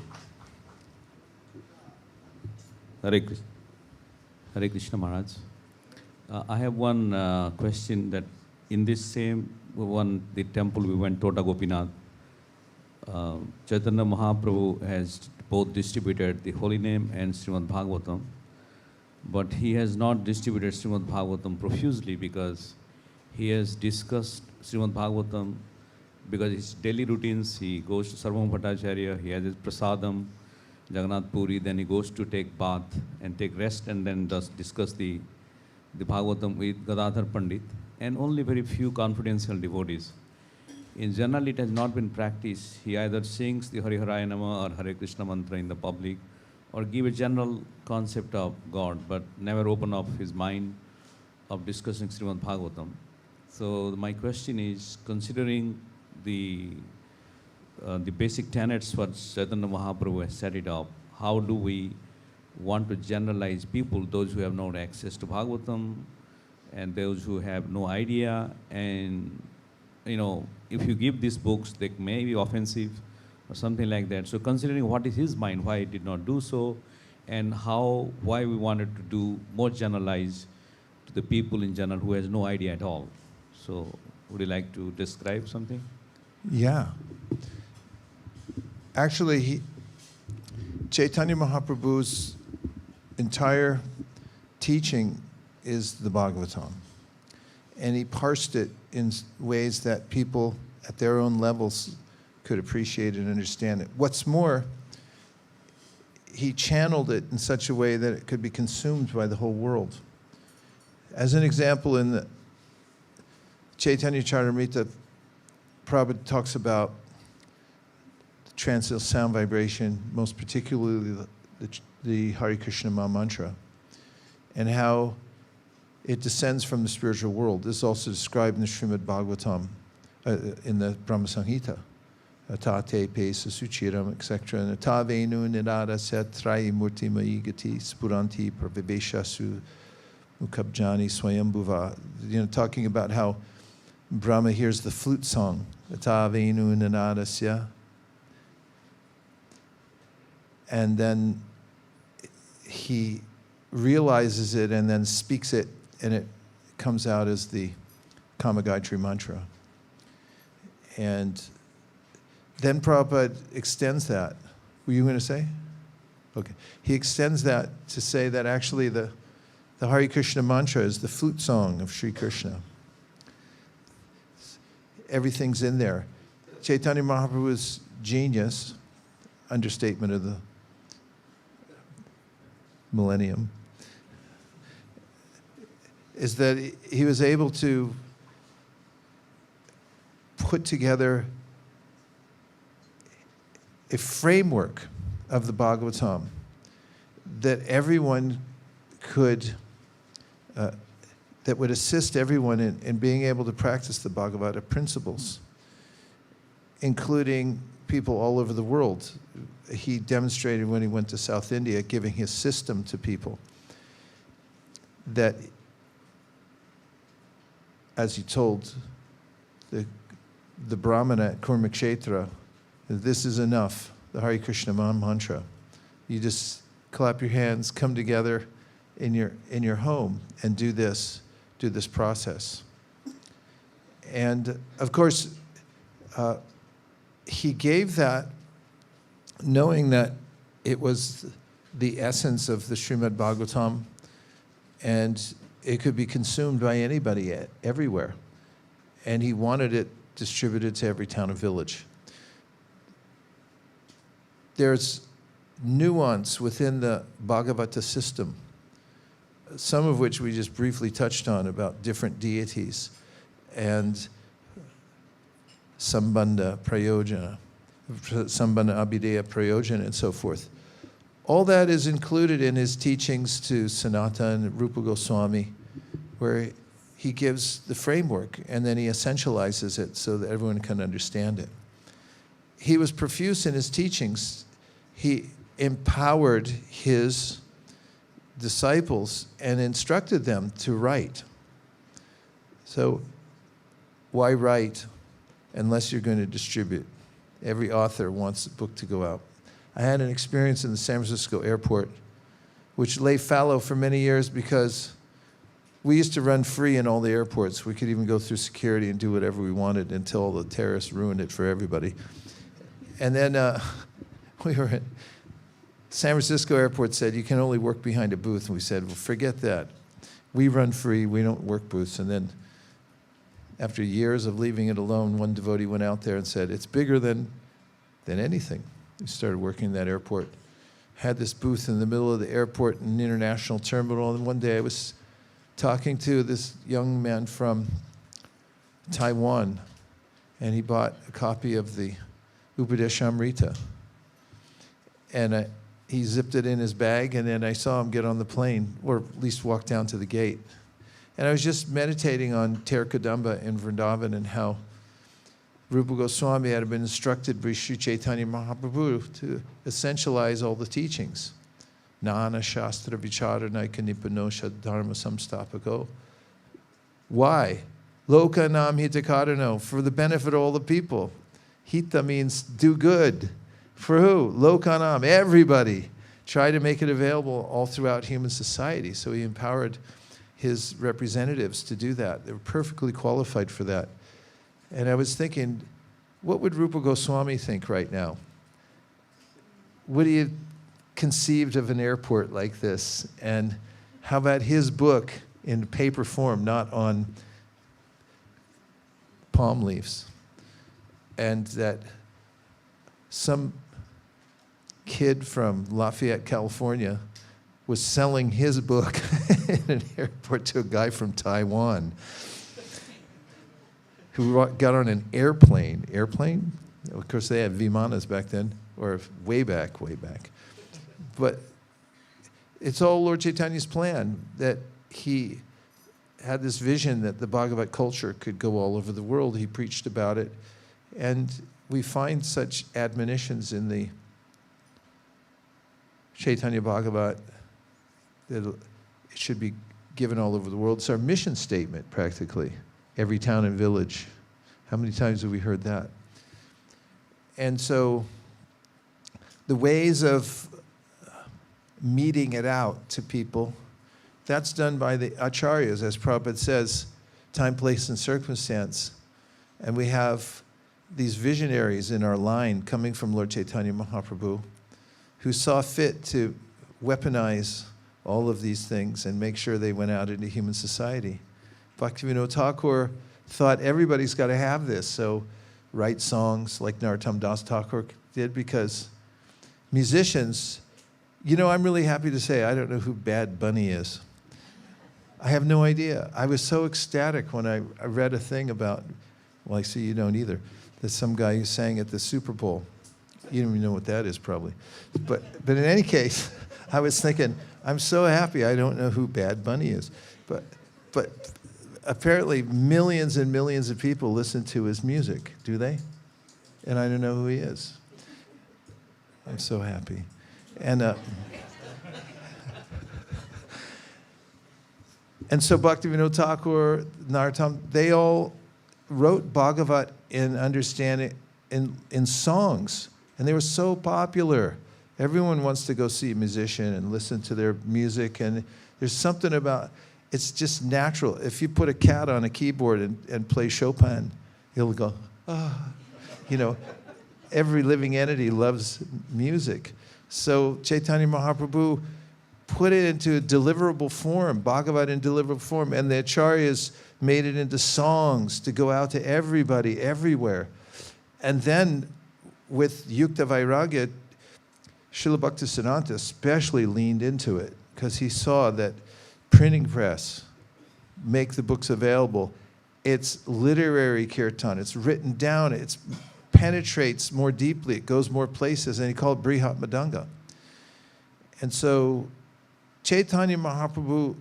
Hare Krishna Maharaj. I have one question that in this same one, the temple we went, Tota Gopinath, Chaitanya Mahaprabhu has both distributed the Holy Name and Srimad Bhagavatam, but he has not distributed Srimad Bhagavatam profusely because he has discussed Srimad Bhagavatam because his daily routines, he goes to Sarvam Bhattacharya, he has his prasadam, Jagannath Puri, then he goes to take bath and take rest and then does discuss the Bhagavatam with Gadadhar Pandit and only very few confidential devotees. In general, it has not been practiced. He either sings the Hari Haraya Nama or Hare Krishna mantra in the public or give a general concept of God, but never open up his mind of discussing Srimad Bhagavatam. So my question is, considering the basic tenets what Chaitanya Mahaprabhu has set it up, how do we want to generalize people, those who have no access to Bhagavatam and those who have no idea, and if you give these books, they may be offensive or something like that. So considering what is his mind, why he did not do so, and why we wanted to do more generalized to the people in general who has no idea at all. So would you like to describe something? Yeah. Actually, Chaitanya Mahaprabhu's entire teaching is the Bhagavatam. And he parsed it in ways that people at their own levels could appreciate and understand it. What's more, he channeled it in such a way that it could be consumed by the whole world. As an example, in the Chaitanya Charitamrita, Prabhupada talks about the transcendental sound vibration, most particularly the Hare Krishna Maha Mantra, and how it descends from the spiritual world. This is also described in the Srimad Bhagavatam, in the Brahma Samhita. Tate pesa suchiram, etc. And Tavenu nirada setrayi murti maigati spuranti pravivesha su mukabjani swayambhuva. Talking about how Brahma hears the flute song. Tavenu ninadasya. And then he realizes it and then speaks it, and it comes out as the Kama Gayatri mantra. And then Prabhupada extends that. Were you going to say? Okay. He extends that to say that actually the Hare Krishna mantra is the flute song of Sri Krishna. Everything's in there. Chaitanya Mahaprabhu's genius, understatement of the millennium, is that he was able to put together a framework of the Bhagavatam that everyone could that would assist everyone in being able to practice the Bhagavata principles, including people all over the world. He demonstrated when he went to South India, giving his system to people, that, as he told the Brahmana at Kurmakshetra, this is enough, the Hare Krishna mantra. You just clap your hands, come together in your home and do this process. And of course, he gave that knowing that it was the essence of the Srimad Bhagavatam, and it could be consumed by anybody everywhere. And he wanted it distributed to every town and village. There's nuance within the Bhagavata system, some of which we just briefly touched on about different deities and Sambandha Prayojana, Sambandha Abhideya Prayojana, and so forth. All that is included in his teachings to Sanatana and Rupa Goswami, where he gives the framework and then he essentializes it so that everyone can understand it. He was profuse in his teachings. He empowered his disciples and instructed them to write. So why write unless you're going to distribute? Every author wants a book to go out. I had an experience in the San Francisco airport, which lay fallow for many years because we used to run free in all the airports. We could even go through security and do whatever we wanted until the terrorists ruined it for everybody. And then we were at San Francisco airport said, you can only work behind a booth. And we said, well, forget that. We run free, we don't work booths. And then after years of leaving it alone, one devotee went out there and said, it's bigger than anything. We started working in that airport. Had this booth in the middle of the airport in an international terminal. And one day I was talking to this young man from Taiwan, and he bought a copy of the Upadeshamrita. And he zipped it in his bag, and then I saw him get on the plane, or at least walk down to the gate. And I was just meditating on Ter Kadamba in Vrindavan and how Rupa Goswami had been instructed by Sri Chaitanya Mahaprabhu to essentialize all the teachings. Nana Shastra Vicharanayika Nipanosha Dharma Samstapako. Why? Loka Nam Hitakarano, for the benefit of all the people. Hita means do good. For who? Lokanam, everybody. Try to make it available all throughout human society. So he empowered his representatives to do that. They were perfectly qualified for that. And I was thinking, what would Rupa Goswami think right now? Would he have conceived of an airport like this? And how about his book in paper form, not on palm leaves? And that some kid from Lafayette, California, was selling his book in an airport to a guy from Taiwan who got on an airplane. Airplane? Of course, they had Vimanas back then, or way back. But it's all Lord Chaitanya's plan, that he had this vision that the Bhagavat culture could go all over the world. He preached about it. And we find such admonitions in the Chaitanya Bhagavat that it should be given all over the world. It's our mission statement, practically. Every town and village. How many times have we heard that? And so the ways of meting it out to people, that's done by the acharyas, as Prabhupada says, time, place, and circumstance. And we have these visionaries in our line coming from Lord Chaitanya Mahaprabhu who saw fit to weaponize all of these things and make sure they went out into human society. Bhaktivinoda Thakur thought everybody's got to have this, so write songs like Narottam Das Thakur did, because musicians, you know, I'm really happy to say I don't know who Bad Bunny is. I have no idea. I was so ecstatic when I read a thing about, well, I see you don't either, that some guy who sang at the Super Bowl. You don't even know what that is, probably. But in any case, I was thinking, I'm so happy I don't know who Bad Bunny is. But apparently millions and millions of people listen to his music, do they? And I don't know who he is. I'm so happy. And so Bhaktivinoda Thakur, Narottam, they all wrote Bhagavat in understanding in songs, and they were so popular. Everyone wants to go see a musician and listen to their music, and there's something about it's just natural. If you put a cat on a keyboard and play Chopin, he'll go, ah. You know, every living entity loves music. So Chaitanya Mahaprabhu put it into a deliverable form, Bhagavat in deliverable form, and the acharyas made it into songs to go out to everybody, everywhere. And then with Yukta Vairagya, Srila Bhaktisiddhanta especially leaned into it because he saw that printing press make the books available. It's literary kirtan. It's written down. It penetrates more deeply. It goes more places. And he called it Brihat Madanga. And so Chaitanya Mahaprabhu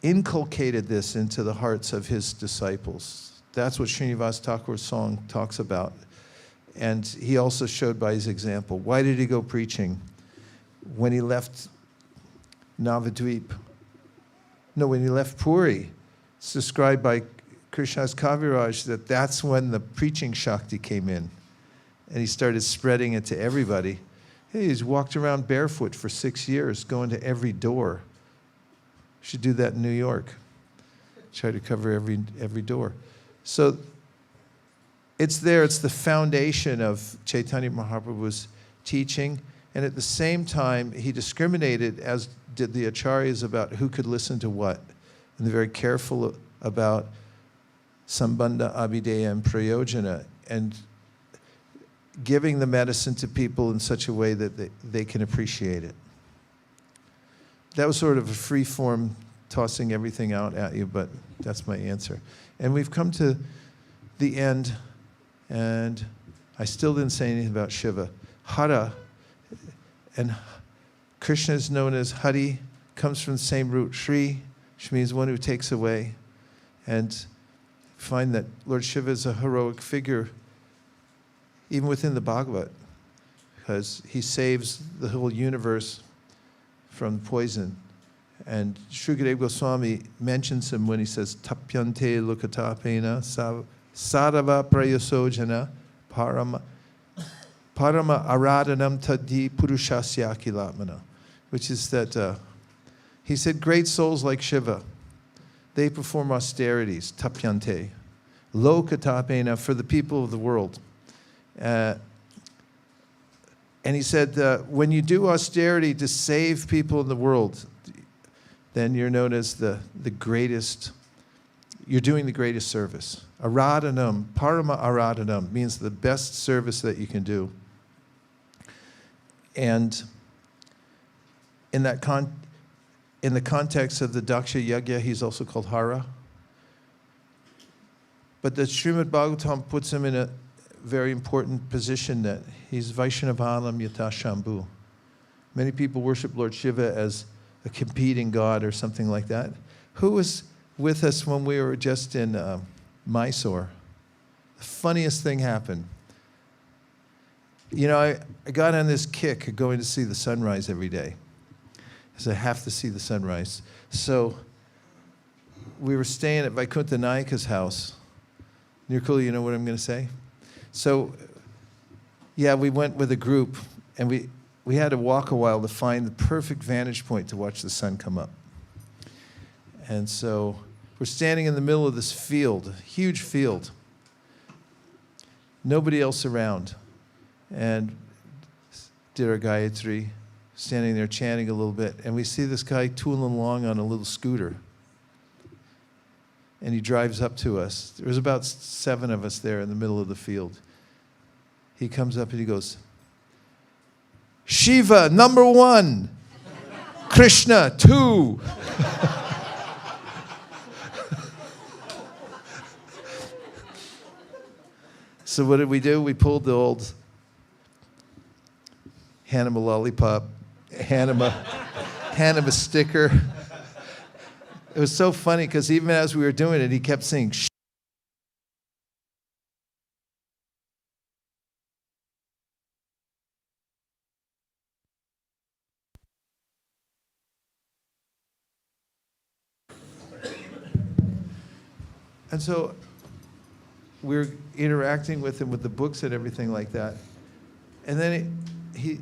inculcated this into the hearts of his disciples. That's what Srinivas Thakur's song talks about. And he also showed by his example. Why did he go preaching? When he left Navadvip, when he left Puri, it's described by Krishna's Kaviraj that that's when the preaching Shakti came in. And he started spreading it to everybody. Hey, he's walked around barefoot for 6 years, going to every door. Should do that in New York. Try to cover every door. So it's there, it's the foundation of Chaitanya Mahaprabhu's teaching. And at the same time, he discriminated, as did the acharyas, about who could listen to what. And they're very careful about sambandha, abhideya, and prayojana, and giving the medicine to people in such a way that they can appreciate it. That was sort of a free form, tossing everything out at you, but that's my answer. And we've come to the end, and I still didn't say anything about Shiva. Hara, and Krishna is known as Hari, comes from the same root, Shri, which means one who takes away. And find that Lord Shiva is a heroic figure, even within the Bhagavat, because he saves the whole universe from poison. And Shukadev Goswami mentions him when he says, Tapyante lukatapena sarava prayasojana parama aradhanam taddi purushasya kilatmana, which is that he said, great souls like Shiva, they perform austerities, tapyante, lokatapena, for the people of the world. And he said, when you do austerity to save people in the world, then you're known as the greatest, you're doing the greatest service. Aradhanam, parama aradhanam, means the best service that you can do. And in the context of the Daksha Yajna, he's also called Hara. But the Srimad Bhagavatam puts him in a very important position that he's Vaishnavalam Yata Shambhu. Many people worship Lord Shiva as a competing god or something like that. Who was with us when we were just in Mysore? The funniest thing happened. You know, I got on this kick of going to see the sunrise every day, because I have to see the sunrise. So we were staying at Vaikuntha Nayaka's house. Nirkula, you know what I'm going to say? So, yeah, we went with a group, and we had to walk a while to find the perfect vantage point to watch the sun come up. And so we're standing in the middle of this field, huge field. Nobody else around. And did our Day-3, standing there chanting a little bit, and we see this guy tooling along on a little scooter. And he drives up to us. There was about 7 of us there in the middle of the field. He comes up and he goes, Shiva, number 1. Krishna, 2. So what did we do? We pulled the old hand him a lollipop, hand him a sticker. It was so funny because even as we were doing it, he kept saying, shh. And so we're interacting with him with the books and everything like that. And then he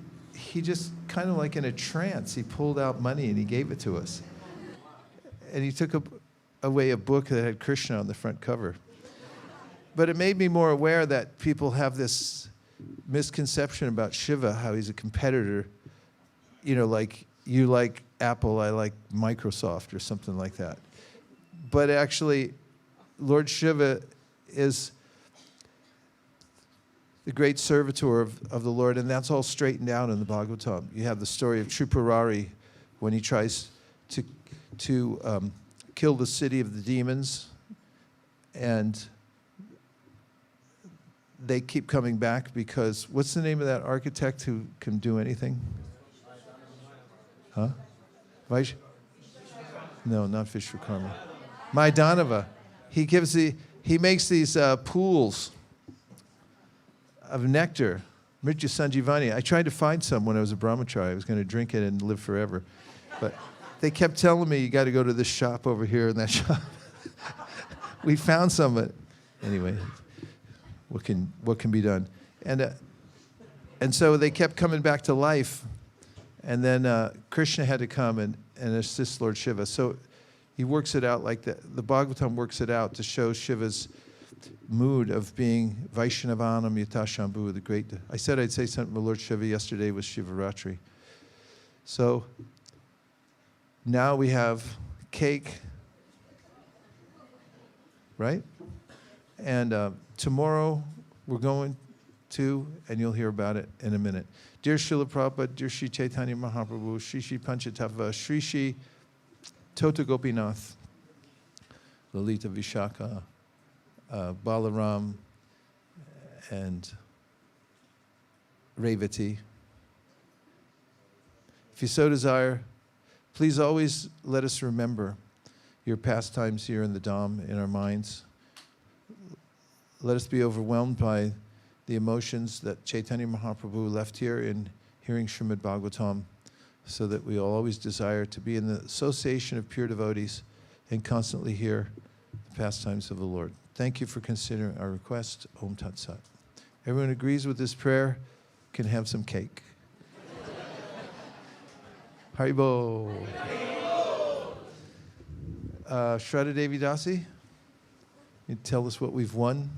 just kind of like in a trance, he pulled out money and he gave it to us. And he took away a book that had Krishna on the front cover. But it made me more aware that people have this misconception about Shiva, how he's a competitor. You know, like you like Apple, I like Microsoft or something like that. But actually, Lord Shiva is the great servitor of the Lord, and that's all straightened out in the Bhagavatam. You have the story of Tripurari when he tries to kill the city of the demons, and they keep coming back because, what's the name of that architect who can do anything? Huh? No, not Vishwakarma. Maidanava. He makes these pools of nectar, Mritya Sanjivani. I tried to find some when I was a brahmachari. I was going to drink it and live forever. But they kept telling me, you got to go to this shop over here and that shop. We found some, but anyway, what can be done? And so they kept coming back to life. And then Krishna had to come and assist Lord Shiva. So he works it out like that. The Bhagavatam works it out to show Shiva's mood of being Vaishnavanam Yatashambhu, the great. I said I'd say something about Lord Shiva. Yesterday was Shivaratri. So now we have cake, right? And tomorrow we're going to, and you'll hear about it in a minute. Dear Srila Prabhupada, dear Sri Chaitanya Mahaprabhu, Shri Shri Panchatattva, Shri Shri Tota Gopinath, Lalita Vishaka, Balaram, and Revati. If you so desire, please always let us remember your pastimes here in the Dham in our minds. Let us be overwhelmed by the emotions that Chaitanya Mahaprabhu left here in hearing Srimad Bhagavatam, so that we always desire to be in the association of pure devotees and constantly hear the pastimes of the Lord. Thank you for considering our request. Om Tat Sat. Everyone agrees with this prayer, can have some cake. Haribo. Shraddha Devi Dasi, you tell us what we've won.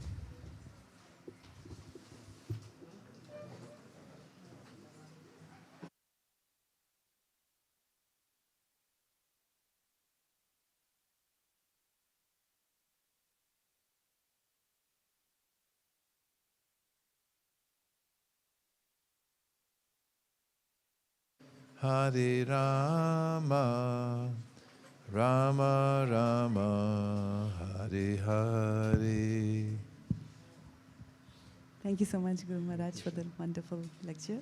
Hare Rama, Rama Rama, Hare Hare. Thank you so much, Guru Maharaj, for the wonderful lecture.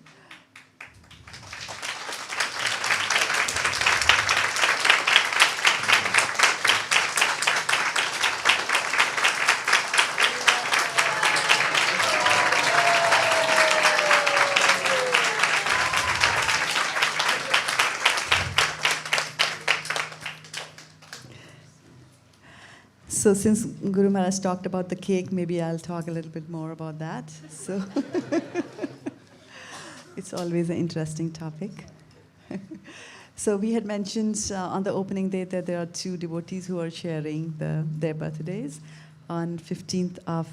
So since Guru Maharaj talked about the cake, maybe I'll talk a little bit more about that. So it's always an interesting topic. So we had mentioned on the opening day that there are two devotees who are sharing their birthdays. On 15th of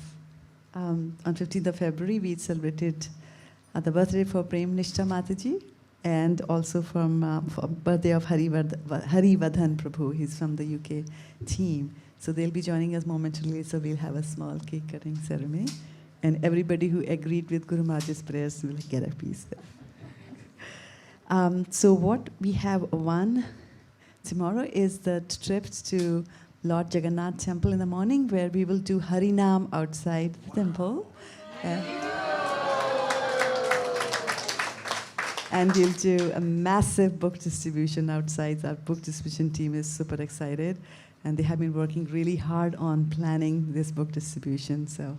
February, we celebrated the birthday for Prem Nishta Mataji, and also for birthday of Harivardhan Prabhu. He's from the UK team. So they'll be joining us momentarily, so we'll have a small cake cutting ceremony. And everybody who agreed with Guru Maharaj's prayers will get a piece there. So what we have won tomorrow is the trip to Lord Jagannath Temple in the morning, where we will do Harinam outside the temple. And we'll do a massive book distribution outside. Our book distribution team is super excited, and they have been working really hard on planning this book distribution. So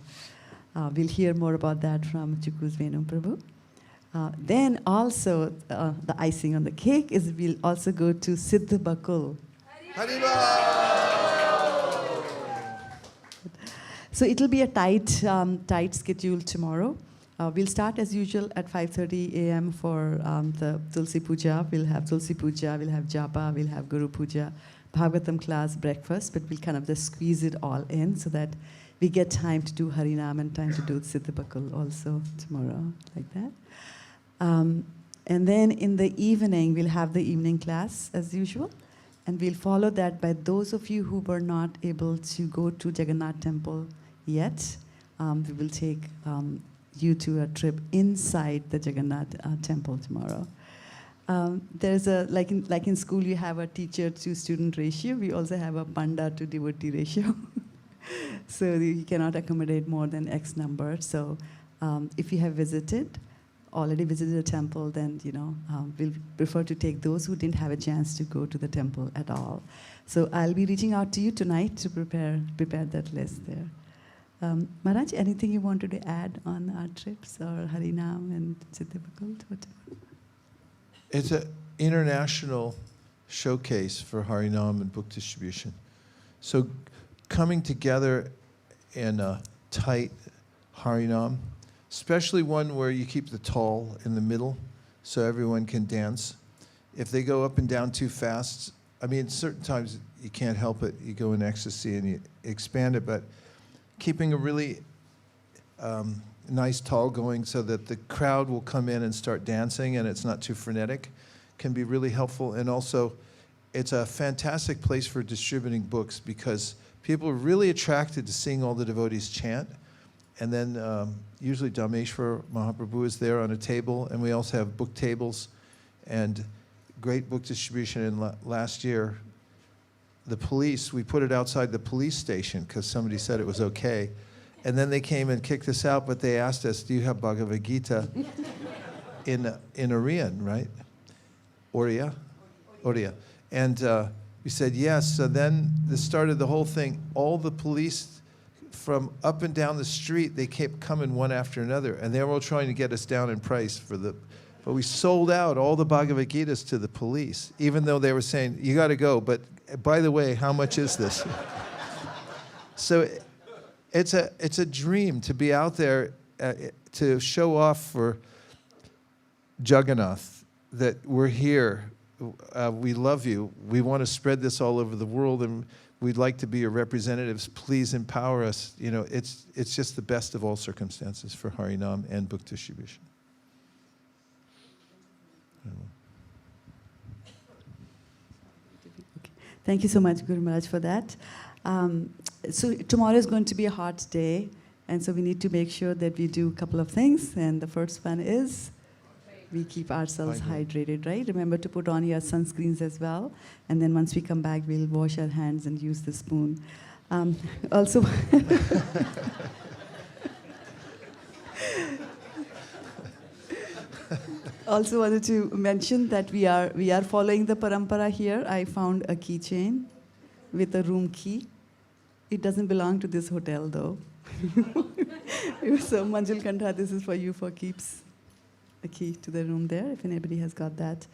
we'll hear more about that from Chuku's Venu Prabhu. Then also, the icing on the cake is we'll also go to Siddha Bakul. So it'll be a tight schedule tomorrow. We'll start as usual at 5:30 a.m. for the Tulsi Puja. We'll have Tulsi Puja, we'll have Japa, we'll have Guru Puja, Bhagavatam class, breakfast, but we'll kind of just squeeze it all in so that we get time to do Harinam and time to do Siddha Bakul also tomorrow, like that. And then in the evening, we'll have the evening class as usual. And we'll follow that by those of you who were not able to go to Jagannath Temple yet. We will take you to a trip inside the Jagannath Temple tomorrow. There's a, like in school, you have a teacher to student ratio. We also have a panda to devotee ratio. So you cannot accommodate more than X number. So if you have already visited a temple, then we'll prefer to take those who didn't have a chance to go to the temple at all. So I'll be reaching out to you tonight to prepare that list there. Maharaj, anything you wanted to add on our trips or Harinam and Siddha Bakul? It's an international showcase for Harinam and book distribution. So coming together in a tight Harinam, especially one where you keep the tall in the middle so everyone can dance. If they go up and down too fast, I mean, certain times you can't help it. You go in ecstasy and you expand it, but keeping a really nice tall going so that the crowd will come in and start dancing and it's not too frenetic can be really helpful. And also, it's a fantastic place for distributing books because people are really attracted to seeing all the devotees chant. And then usually Dhameshwar Mahaprabhu is there on a table, and we also have book tables and great book distribution. And last year, the police, we put it outside the police station because somebody said it was okay. And then they came and kicked us out, but they asked us, do you have Bhagavad Gita in Oriyan, right? Oriya? And we said yes. So then this started the whole thing. All the police from up and down the street, they kept coming one after another, and they were all trying to get us down in price but we sold out all the Bhagavad Gitas to the police, even though they were saying, you got to go, but by the way, how much is this? So it's a dream to be out there to show off for Jagannath that we're here, we love you, we want to spread this all over the world, and we'd like to be your representatives. Please empower us. It's just the best of all circumstances for Harinam and book distribution. Thank you so much, Guru Maharaj, for that. So tomorrow is going to be a hot day, and so we need to make sure that we do a couple of things. And the first one is we keep ourselves hydrated, right? Remember to put on your sunscreens as well. And then once we come back, we'll wash our hands and use the spoon. Also, also wanted to mention that we are following the parampara here. I found a keychain with a room key. It doesn't belong to this hotel, though. So Manjul Kantha, this is for you for keeps. A key to the room there, if anybody has got that.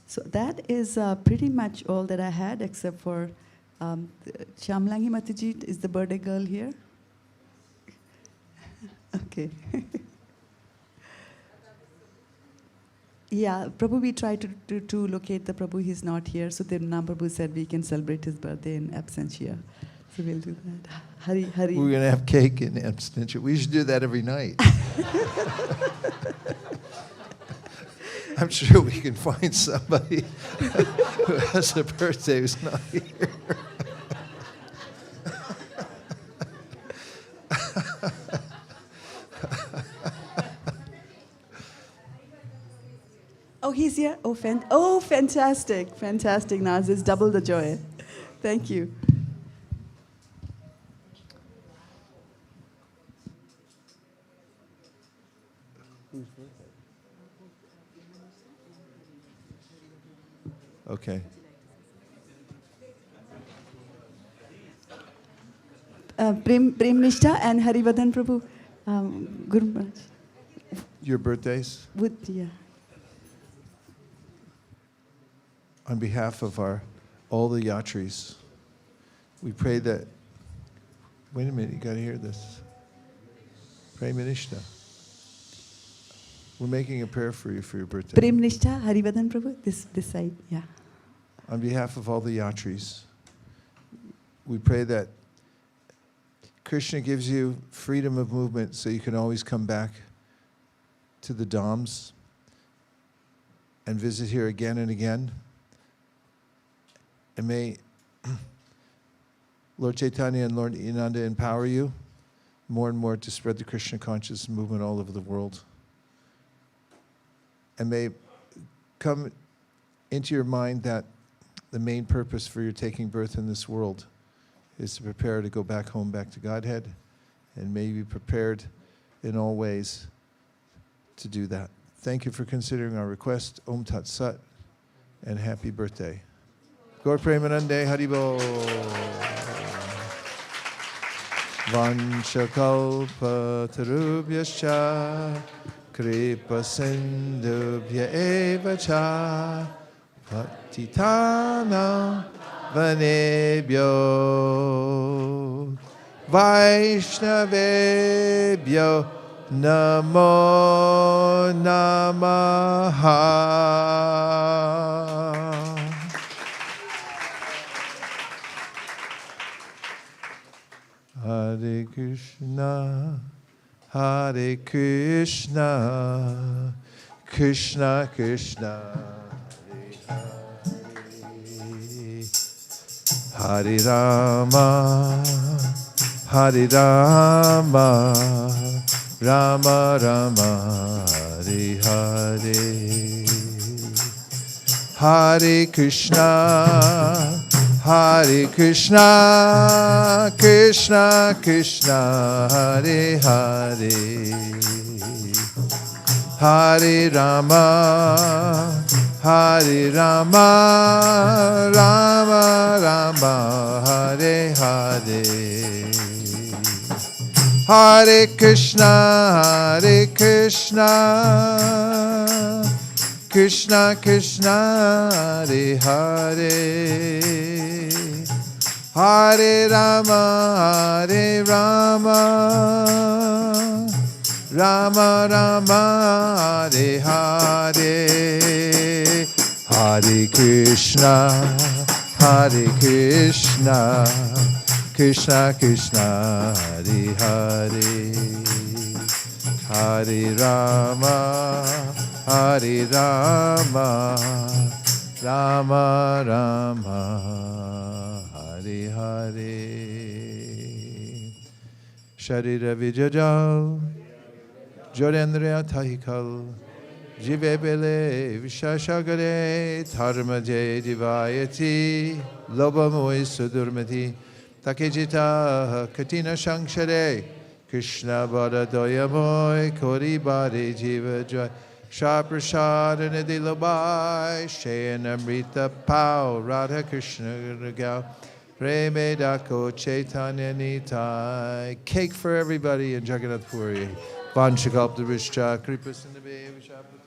So that is pretty much all that I had, except for Shamlangi Mataji is the birthday girl here. Okay. Yeah, Prabhu, we tried to locate the Prabhu. He's not here, so the Prabhu said we can celebrate his birthday in absentia. So we'll do that. Hari. We're going to have cake in absentia. We should do that every night. I'm sure we can find somebody who has a birthday who's not here. Oh, he's here? Oh, fantastic. Fantastic, Naz. It's double the joy. Thank you. Okay. Prem Nishtha and Harivardhan Prabhu. Guru Maharaj. Your birthdays? Would, yeah. On behalf of all the yatris, we pray that, wait a minute, you got to hear this. Prem Nishtha. We're making a prayer for you for your birthday. Prem Nishtha, Harivardhan Prabhu, this side, yeah. On behalf of all the yatris, we pray that Krishna gives you freedom of movement so you can always come back to the Dhams and visit here again and again. And may Lord Chaitanya and Lord Inanda empower you more and more to spread the Krishna consciousness movement all over the world. And may come into your mind that the main purpose for your taking birth in this world is to prepare to go back home, back to Godhead, and may you be prepared in all ways to do that. Thank you for considering our request. Om Tat Sat, and happy birthday. Gaur Premanande Haribo. Vanchakalpa tarubhyascha kripa sindhubhya eva cha patitana vanebhyo Vaishnavebhyo namo namaha. Hare Krishna, Hare Krishna, Krishna Krishna, Hare Rama, Hare Rama, Rama Rama, Hare Hare. Hare Krishna, Hare Krishna, Krishna Krishna, Hare Hare. Hare Rama, Hare Rama, Rama Rama, Hare Hare. Hare Krishna, Hare Krishna, Krishna Krishna, Hare Hare. Hare Rama, Hare Rama, Rama Rama, Hare Hare. Hare Krishna, Hare Krishna, Krishna Krishna, Hare Hare. Hare Rama, Hare Rama, Rama Rama, Hare Hare. Sharira Vijajal, Jorendriya Tahikal, Jive Bele Vishashagare, Dharmaje Divayati, Lobamoy Sudurmati, Takejita Katina Shankshare, Krishna Bada Doyamoy, Kori Bade Jiva Joy, Shaprashad Nidhi Labai, Shayan Amrita Pau, Radha Krishna Ragao, Preme Dako Chaitanya Nitai. Cake for everybody in Jagannath Puri. Vanchakalpa Vishcha, Kripa Sindhabe Vishapa.